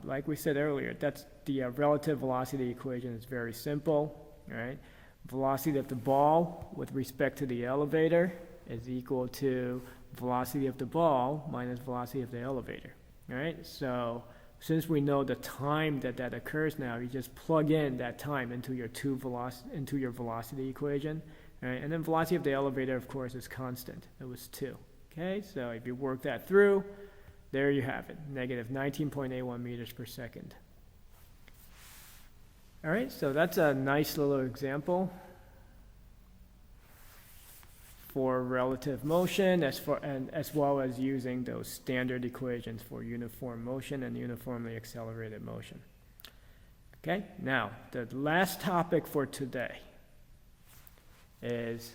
like we said earlier, that's the relative velocity equation is very simple, right? Velocity of the ball with respect to the elevator is equal to velocity of the ball minus velocity of the elevator, right? So, since we know the time that occurs now, you just plug in that time into your velocity equation, right? And then velocity of the elevator, of course, is constant. It was 2. Okay, so if you work that through, there you have it, negative 19.81 meters per second. All right, so that's a nice little example for relative motion, as well as using those standard equations for uniform motion and uniformly accelerated motion. Okay, now the last topic for today is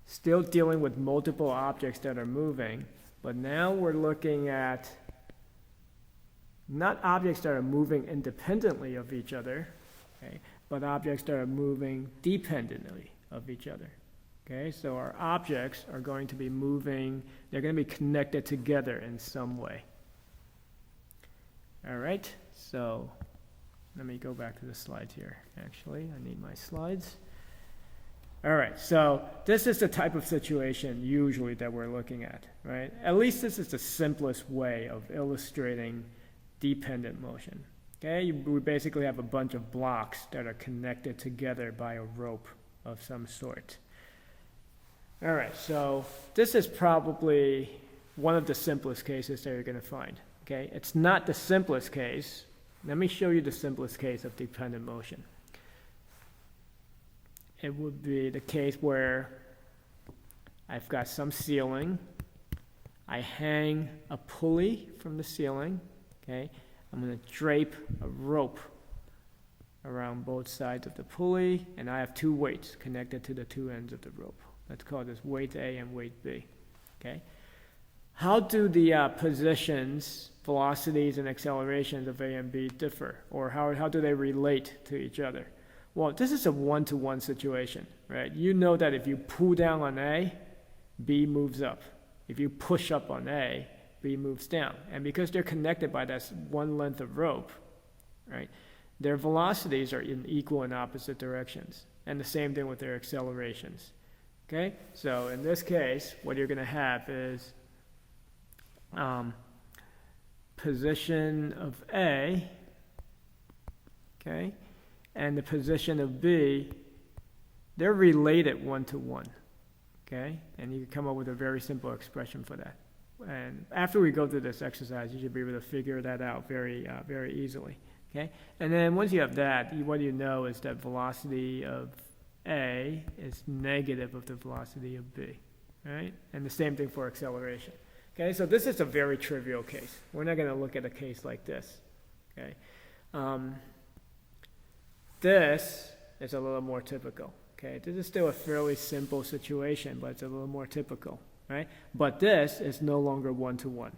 still dealing with multiple objects that are moving, but now we're looking at not objects that are moving independently of each other, okay, but objects that are moving dependently of each other. Okay, so our objects are going to be moving, they're going to be connected together in some way. All right, so let me go back to the slides here. Actually, I need my slides. All right, so this is the type of situation usually that we're looking at, right? At least this is the simplest way of illustrating dependent motion. Okay, we basically have a bunch of blocks that are connected together by a rope of some sort. All right, so this is probably one of the simplest cases that you're going to find. Okay, it's not the simplest case. Let me show you the simplest case of dependent motion. It would be the case where I've got some ceiling. I hang a pulley from the ceiling. Okay, I'm going to drape a rope around both sides of the pulley, and I have 2 weights connected to the 2 ends of the rope. Let's call this weight A and weight B, okay? How do the positions, velocities, and accelerations of A and B differ? Or how do they relate to each other? Well, this is a one-to-one situation, right? You know that if you pull down on A, B moves up. If you push up on A, B moves down. And because they're connected by that one length of rope, right, their velocities are in equal and opposite directions. And the same thing with their accelerations. Okay, so in this case, what you're going to have is position of A, okay, and the position of B, they're related one-to-one, okay? And you can come up with a very simple expression for that. And after we go through this exercise, you should be able to figure that out very easily, okay? And then once you have that, what you know is that velocity of A is negative of the velocity of B, right? And the same thing for acceleration. Okay, so this is a very trivial case. We're not going to look at a case like this, okay? This is a little more typical, okay? This is still a fairly simple situation, but it's a little more typical, right? But this is no longer one-to-one.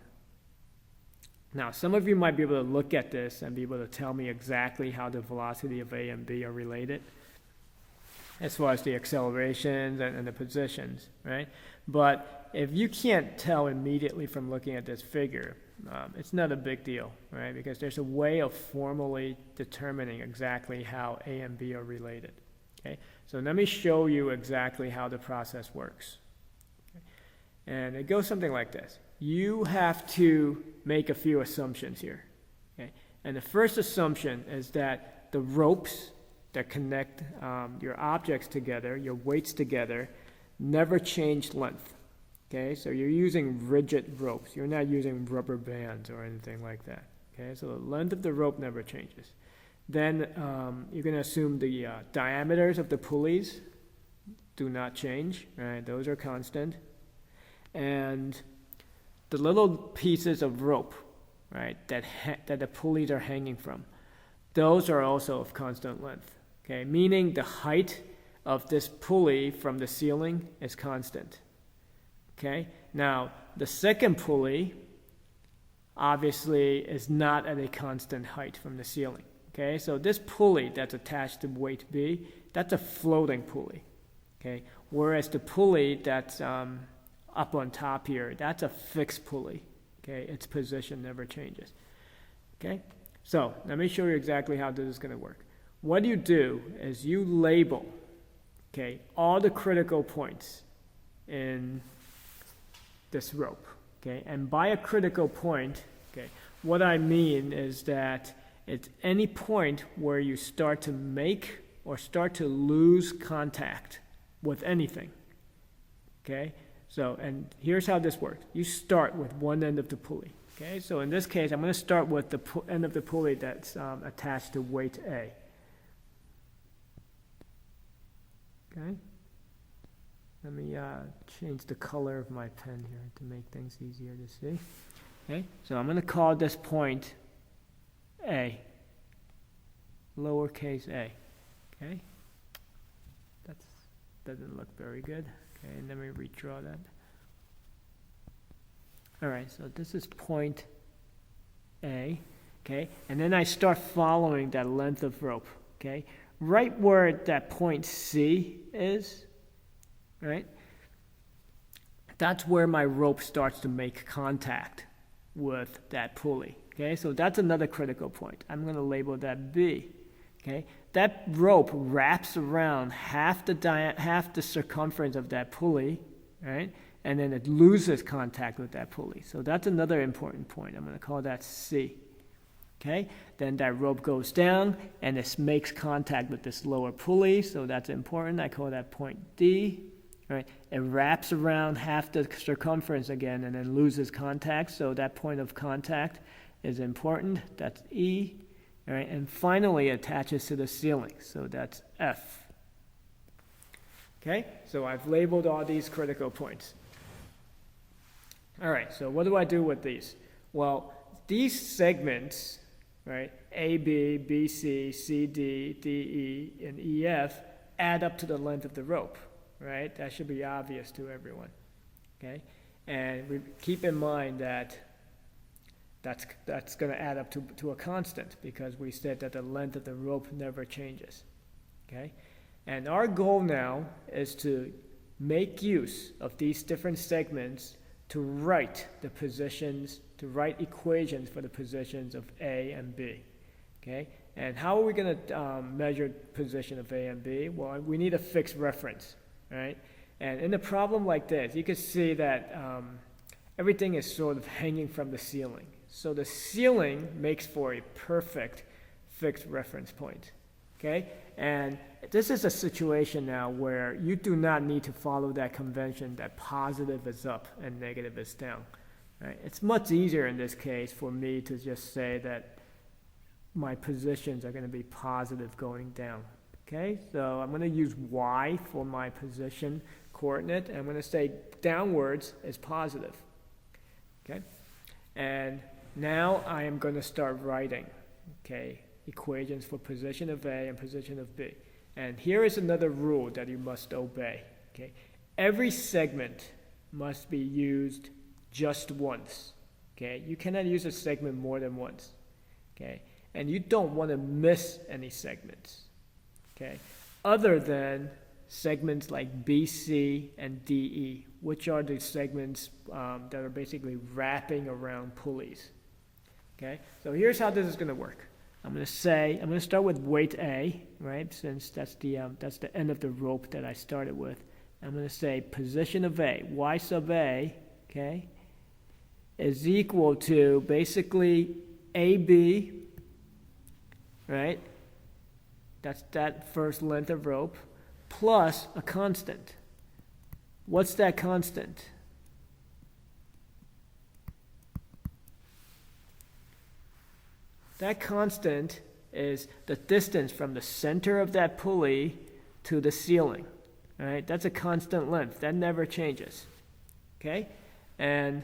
Now, some of you might be able to look at this and be able to tell me exactly how the velocity of A and B are related, as far as the accelerations and the positions, right? But if you can't tell immediately from looking at this figure, it's not a big deal, right? Because there's a way of formally determining exactly how A and B are related, okay? So let me show you exactly how the process works. Okay? And it goes something like this. You have to make a few assumptions here, okay? And the first assumption is that the ropes that connect your objects together, your weights together, never change length. Okay, so you're using rigid ropes. You're not using rubber bands or anything like that. Okay, so the length of the rope never changes. Then you're going to assume the diameters of the pulleys do not change, right? Those are constant. And the little pieces of rope, right, that the pulleys are hanging from, those are also of constant length. Okay, meaning the height of this pulley from the ceiling is constant. Okay, now the second pulley obviously is not at a constant height from the ceiling. Okay, so this pulley that's attached to weight B, that's a floating pulley. Okay, whereas the pulley that's up on top here, that's a fixed pulley. Okay, its position never changes. Okay, so let me show you exactly how this is going to work. What you do is you label, okay, all the critical points in this rope, okay? And by a critical point, okay, what I mean is that it's any point where you start to make or start to lose contact with anything, okay? So, and here's how this works. You start with one end of the pulley, okay? So in this case, I'm going to start with the end of the pulley that's attached to weight A, okay? Let me change the color of my pen here to make things easier to see. Okay, so I'm going to call this point A, lowercase a. Okay, that doesn't look very good. Okay, and let me redraw that. All right, so this is point A. Okay, and then I start following that length of rope. Okay, right where that point C is. Right? That's where my rope starts to make contact with that pulley. Okay, so that's another critical point. I'm going to label that B. Okay, that rope wraps around half the circumference of that pulley, right? And then it loses contact with that pulley. So that's another important point. I'm going to call that C. Okay, then that rope goes down and it makes contact with this lower pulley. So that's important. I call that point D. Right, it wraps around half the circumference again and then loses contact. So that point of contact is important. That's E. All right, and finally attaches to the ceiling. So that's F. Okay, so I've labeled all these critical points. All right, so what do I do with these? Well, these segments, right, AB, BC, CD, DE, and EF add up to the length of the rope. Right? That should be obvious to everyone. Okay? And keep in mind that that's going to add up to a constant because we said that the length of the rope never changes. Okay? And our goal now is to make use of these different segments to write the positions, to write equations for the positions of A and B. Okay? And how are we going to measure position of A and B? Well, we need a fixed reference. Right? And in a problem like this, you can see that everything is sort of hanging from the ceiling. So the ceiling makes for a perfect fixed reference point. Okay? And this is a situation now where you do not need to follow that convention that positive is up and negative is down. Right? It's much easier in this case for me to just say that my positions are going to be positive going down. Okay, so I'm going to use y for my position coordinate, and I'm going to say downwards is positive. Okay, and now I am going to start writing, okay, equations for position of A and position of B. And here is another rule that you must obey, okay? Every segment must be used just once, okay? You cannot use a segment more than once, okay? And you don't want to miss any segments, okay? Other than segments like BC and DE, which are the segments that are basically wrapping around pulleys, okay? So here's how this is going to work. I'm going to start with weight A, right? Since that's the end of the rope that I started with. I'm going to say position of A, Y sub A, okay, is equal to basically AB, right? That's that first length of rope, plus a constant. What's that constant? That constant is the distance from the center of that pulley to the ceiling. All right, that's a constant length. That never changes. Okay? And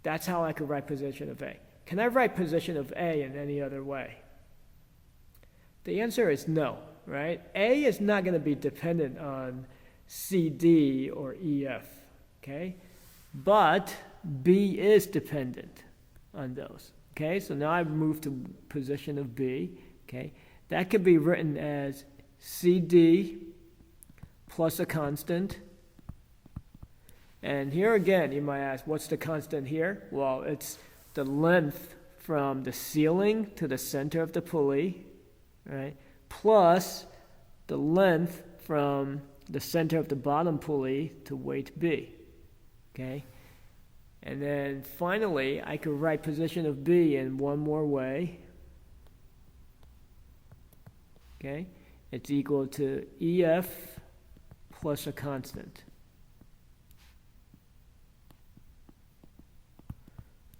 that's how I could write position of A. Can I write position of A in any other way? The answer is no, right? A is not going to be dependent on CD or EF, okay? But B is dependent on those. Okay, so now I've moved to position of B, okay? That could be written as CD plus a constant. And here again, you might ask, what's the constant here? Well, it's the length from the ceiling to the center of the pulley, right? Plus the length from the center of the bottom pulley to weight B, okay? And then finally, I could write position of B in one more way. Okay? It's equal to EF plus a constant.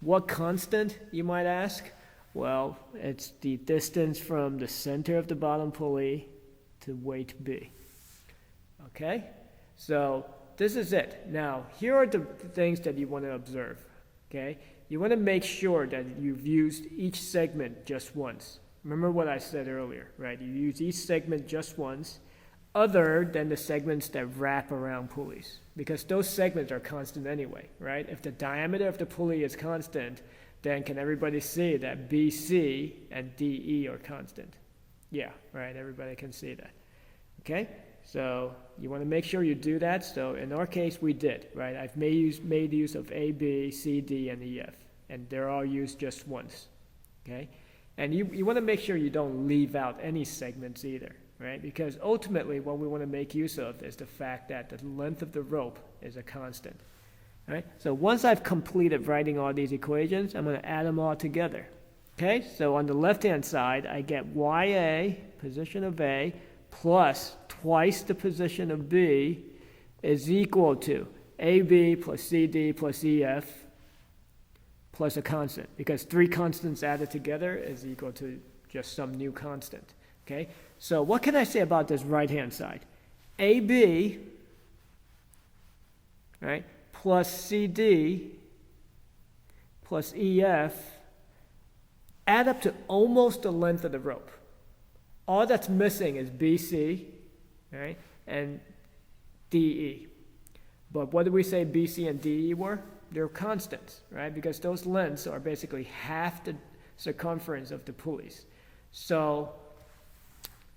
What constant, you might ask? Well, it's the distance from the center of the bottom pulley to weight B. Okay? So this is it. Now, here are the things that you want to observe, okay? You want to make sure that you've used each segment just once. Remember what I said earlier, right? You use each segment just once, other than the segments that wrap around pulleys, because those segments are constant anyway, right? If the diameter of the pulley is constant, then can everybody see that BC and DE are constant? Yeah, right, everybody can see that, okay? So you want to make sure you do that. So in our case, we did, right? I've made use of A, B, C, D, and EF, and they're all used just once, okay? And you want to make sure you don't leave out any segments either, right? Because ultimately, what we want to make use of is the fact that the length of the rope is a constant, right? So once I've completed writing all these equations, I'm going to add them all together, okay? So on the left-hand side, I get YA, position of A, plus twice the position of B is equal to AB plus CD plus EF plus a constant, because three constants added together is equal to just some new constant, okay? So what can I say about this right-hand side? AB, right, plus CD plus EF add up to almost the length of the rope. All that's missing is BC, right, and DE. But what did we say BC and DE were? They're constants, right, because those lengths are basically half the circumference of the pulleys. So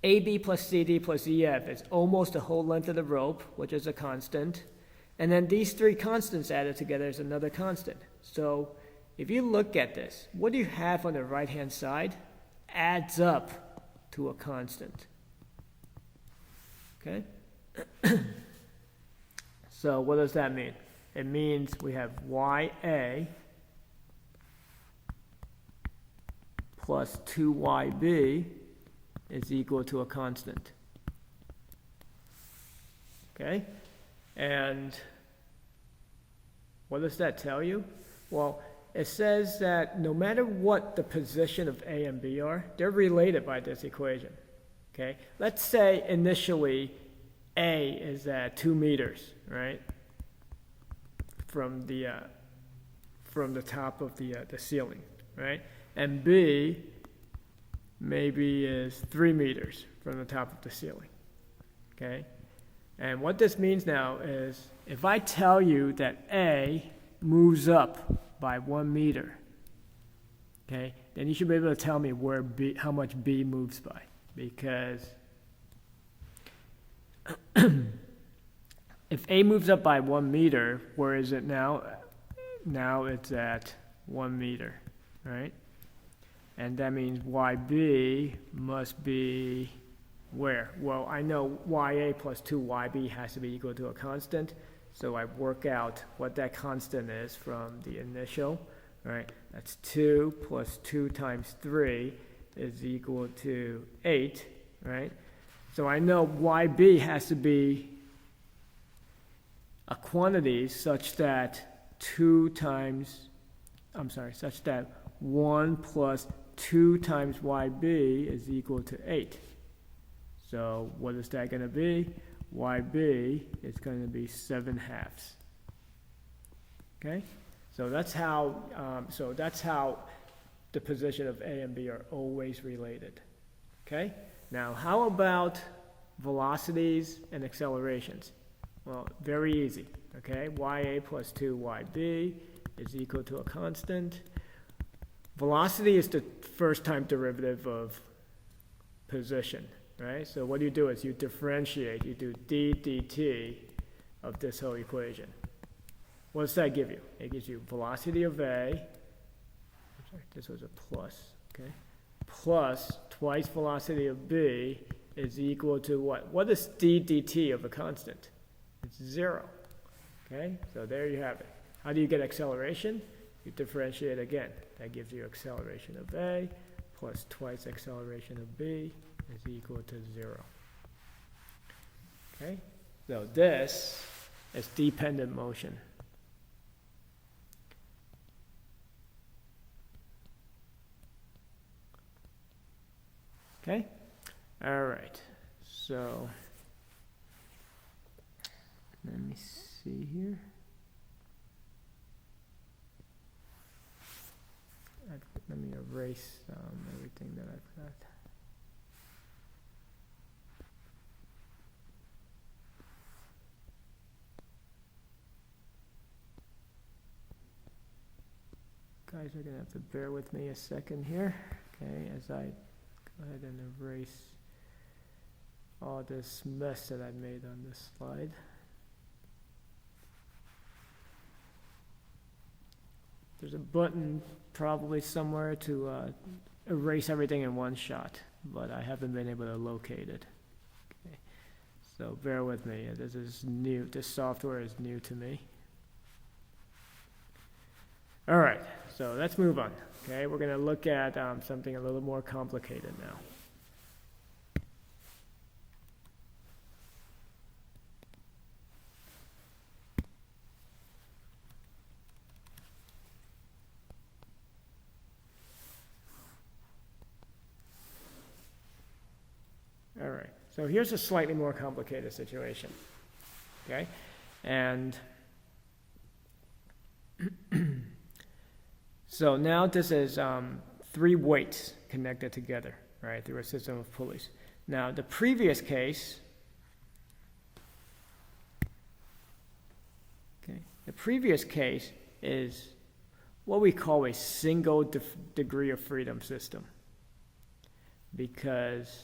AB plus CD plus EF is almost the whole length of the rope, which is a constant. And then these three constants added together is another constant. So if you look at this, what do you have on the right-hand side? Adds up to a constant. Okay? So what does that mean? It means we have YA plus 2YB is equal to a constant. Okay? And what does that tell you? Well, it says that no matter what the position of A and B are, they're related by this equation. Okay? Let's say initially A is at 2 meters, right? From the top of the ceiling, right? And B maybe is 3 meters from the top of the ceiling, okay? And what this means now is if I tell you that A moves up by 1 meter, okay, then you should be able to tell me where B, how much B moves by, because if A moves up by 1 meter, where is it now? Now it's at 1 meter, right? And that means YB must be where? Well, I know YA plus 2YB has to be equal to a constant, so I work out what that constant is from the initial, right? That's 2 plus 2 times 3 is equal to 8, right? So I know YB has to be a quantity such that 1 plus 2 times YB is equal to 8. So what is that going to be? YB is going to be 7/2. Okay, so that's how the position of A and B are always related. Okay, now how about velocities and accelerations? Well, very easy. Okay, YA plus 2YB is equal to a constant. Velocity is the first time derivative of position, right? So what you do is you differentiate, you do d dt of this whole equation. What does that give you? It gives you velocity of A, sorry, this was a plus, okay, plus twice velocity of B is equal to what? What is d dt of a constant? It's 0, okay? So there you have it. How do you get acceleration? You differentiate again. That gives you acceleration of A plus twice acceleration of B is equal to 0. Okay? So this is dependent motion. Okay? All right. So let me see here. Let me erase everything that I've got. Guys are going to have to bear with me a second here, okay, as I go ahead and erase all this mess that I made on this slide. There's a button probably somewhere to erase everything in one shot, but I haven't been able to locate it. Okay. So bear with me. This is new. This software is new to me. All right, so let's move on. Okay, we're going to look at something a little more complicated now. All right, so here's a slightly more complicated situation, okay? And so now this is 3 weights connected together, right, through a system of pulleys. Now the previous case, is what we call a single degree of freedom system, because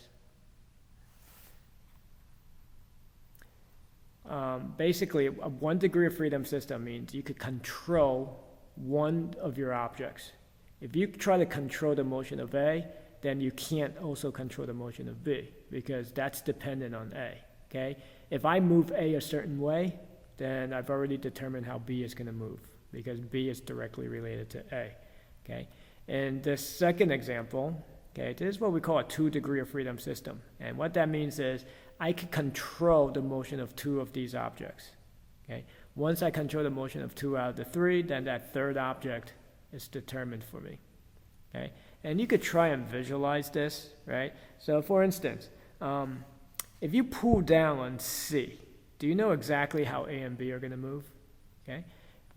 basically, a 1 degree of freedom system means you could control one of your objects. If you try to control the motion of A, then you can't also control the motion of B, because that's dependent on A, okay? If I move A a certain way, then I've already determined how B is going to move, because B is directly related to A, okay? In this second example, okay, this is what we call a 2 degree of freedom system. And what that means is I can control the motion of 2 of these objects. Okay? Once I control the motion of 2 out of the 3, then that third object is determined for me. Okay? And you could try and visualize this, right? So for instance, if you pull down on C, do you know exactly how A and B are going to move? Okay?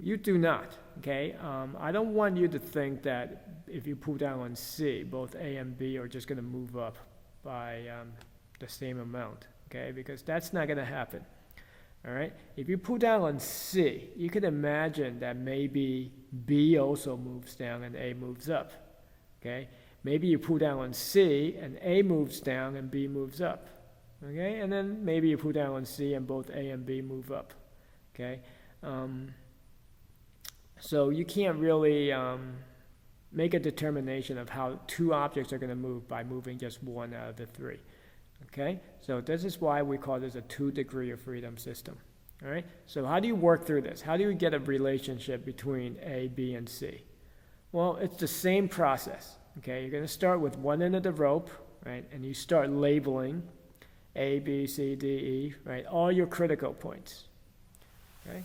You do not, okay? I don't want you to think that if you pull down on C, both A and B are just going to move up by the same amount, okay? Because that's not going to happen, all right? If you pull down on C, you can imagine that maybe B also moves down and A moves up, okay? Maybe you pull down on C and A moves down and B moves up, okay? And then maybe you pull down on C and both A and B move up, okay? So you can't really make a determination of how two objects are going to move by moving just one out of the three, okay? So this is why we call this a 2-degree of freedom system, all right? So how do you work through this? How do you get a relationship between A, B, and C? Well, it's the same process, okay? You're going to start with one end of the rope, right? And you start labeling A, B, C, D, E, right? All your critical points, okay?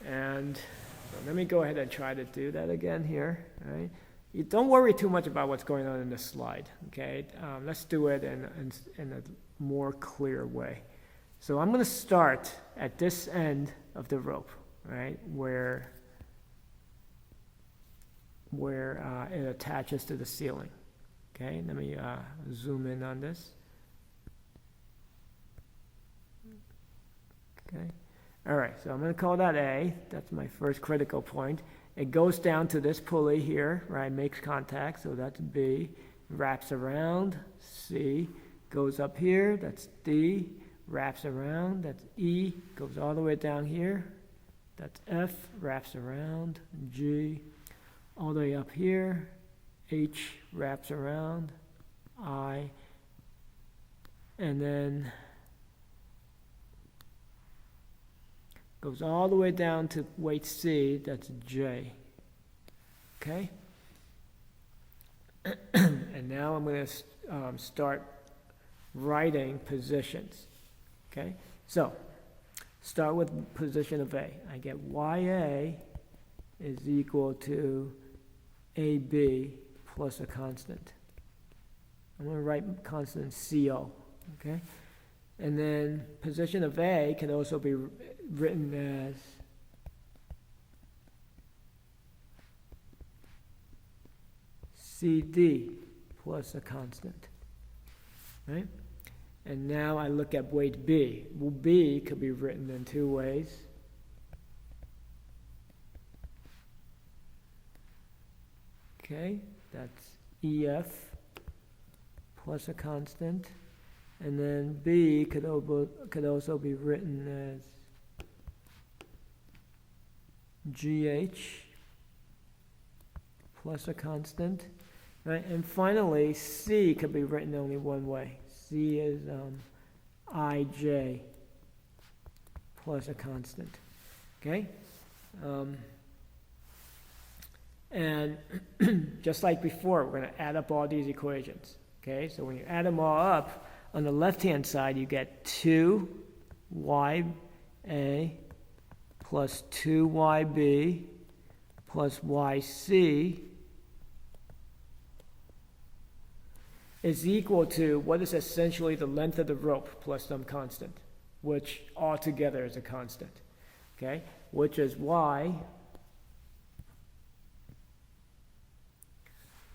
And so let me go ahead and try to do that again here, right? You don't worry too much about what's going on in this slide, okay? Let's do it in a more clear way. So I'm going to start at this end of the rope, right, where it attaches to the ceiling, okay? Let me zoom in on this, okay? All right, so I'm going to call that A. That's my first critical point. It goes down to this pulley here, right, makes contact, so that's B. Wraps around, C. Goes up here, that's D. Wraps around, that's E. Goes all the way down here, that's F. Wraps around, G. All the way up here, H. Wraps around, I. And then goes all the way down to weight C, that's J, okay? And now I'm going to start writing positions, okay? So, start with position of A. I get YA is equal to AB plus a constant. I'm going to write constant CO, okay? And then position of A can also be written as CD plus a constant, right? And now I look at weight B. Well, B could be written in two ways. Okay, that's EF plus a constant. And then B could also be written as GH plus a constant, right? And finally, C could be written only one way. C is IJ plus a constant, okay? And just like before, we're going to add up all these equations, okay? So when you add them all up, on the left-hand side, you get 2YA plus 2YB plus YC is equal to what is essentially the length of the rope plus some constant, which altogether is a constant, okay? Which is Y,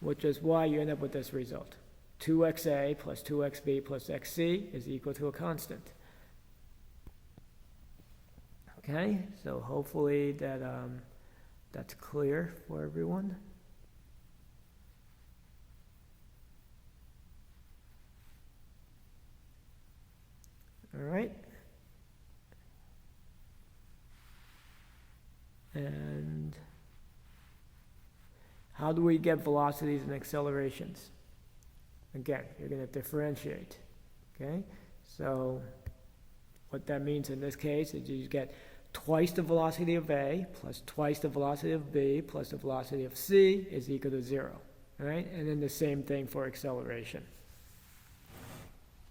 you end up with this result. 2XA plus 2XB plus XC is equal to a constant. Okay, so hopefully that's clear for everyone. All right. And how do we get velocities and accelerations? Again, you're going to differentiate, okay? So what that means in this case is you get twice the velocity of A plus twice the velocity of B plus the velocity of C is equal to 0, all right? And then the same thing for acceleration.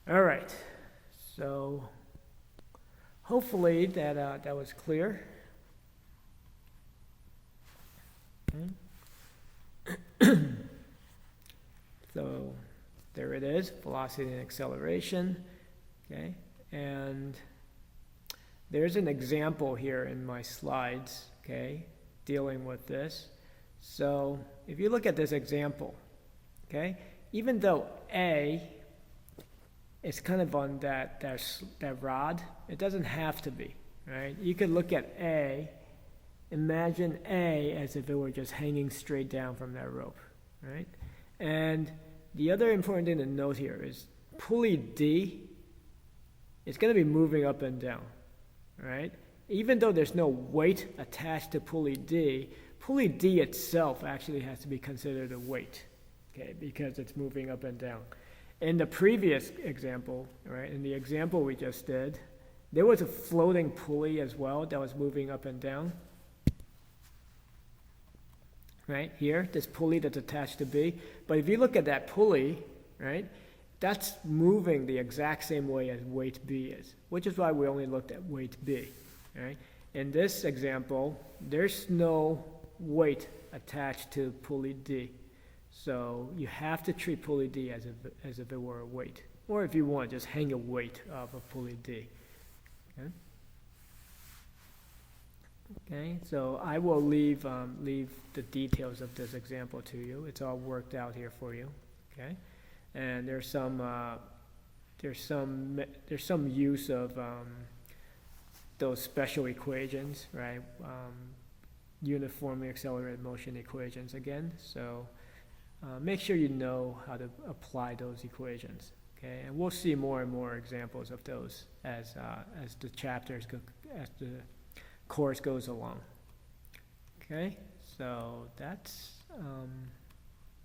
All right, so hopefully that was clear. Okay. So there it is, velocity and acceleration, okay? And there's an example here in my slides, okay? dealing with this. So if you look at this example, okay, even though A is kind of on that rod, it doesn't have to be, right? You could look at A, imagine A as if it were just hanging straight down from that rope, right? And the other important thing to note here is pulley D is going to be moving up and down, right? Even though there's no weight attached to pulley D itself actually has to be considered a weight, okay, because it's moving up and down. In the previous example, right, in the example we just did, there was a floating pulley as well that was moving up and down. Right here, this pulley that's attached to B. But if you look at that pulley, right, that's moving the exact same way as weight B is, which is why we only looked at weight B, right? In this example, there's no weight attached to pulley D. So you have to treat pulley D as if it were a weight. Or if you want, just hang a weight off of pulley D. Okay? Okay, so I will leave the details of this example to you. It's all worked out here for you. Okay, and there's some use of those special equations, right? Uniformly accelerated motion equations again. So make sure you know how to apply those equations. Okay, and we'll see more and more examples of those as the chapters go, as the course goes along. Okay, so that's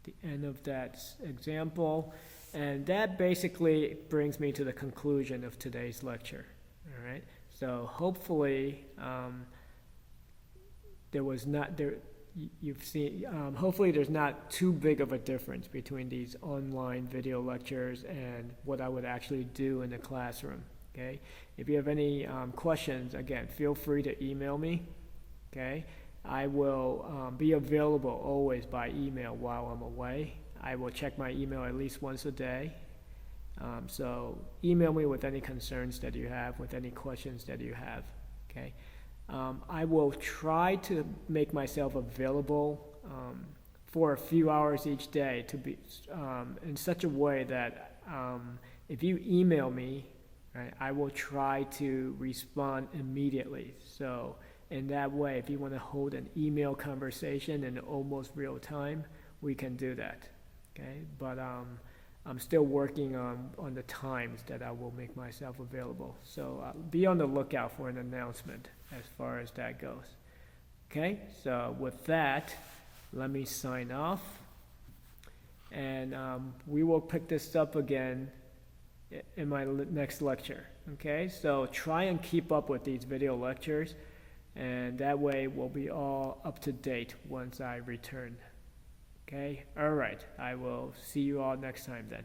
the end of that example, and that basically brings me to the conclusion of today's lecture. All right, so hopefully hopefully there's not too big of a difference between these online video lectures and what I would actually do in the classroom. Okay, if you have any questions, again, feel free to email me. Okay, I will be available always by email while I'm away. I will check my email at least once a day. So email me with any concerns that you have, with any questions that you have. Okay, I will try to make myself available for a few hours each day to be in such a way that if you email me, right, I will try to respond immediately. So in that way, if you want to hold an email conversation in almost real time, we can do that. Okay, but I'm still working on the times that I will make myself available. So be on the lookout for an announcement as far as that goes. Okay, so with that, let me sign off, and we will pick this up again in my next lecture. Okay, so try and keep up with these video lectures, and that way we'll be all up to date once I return. Okay, all right, I will see you all next time then.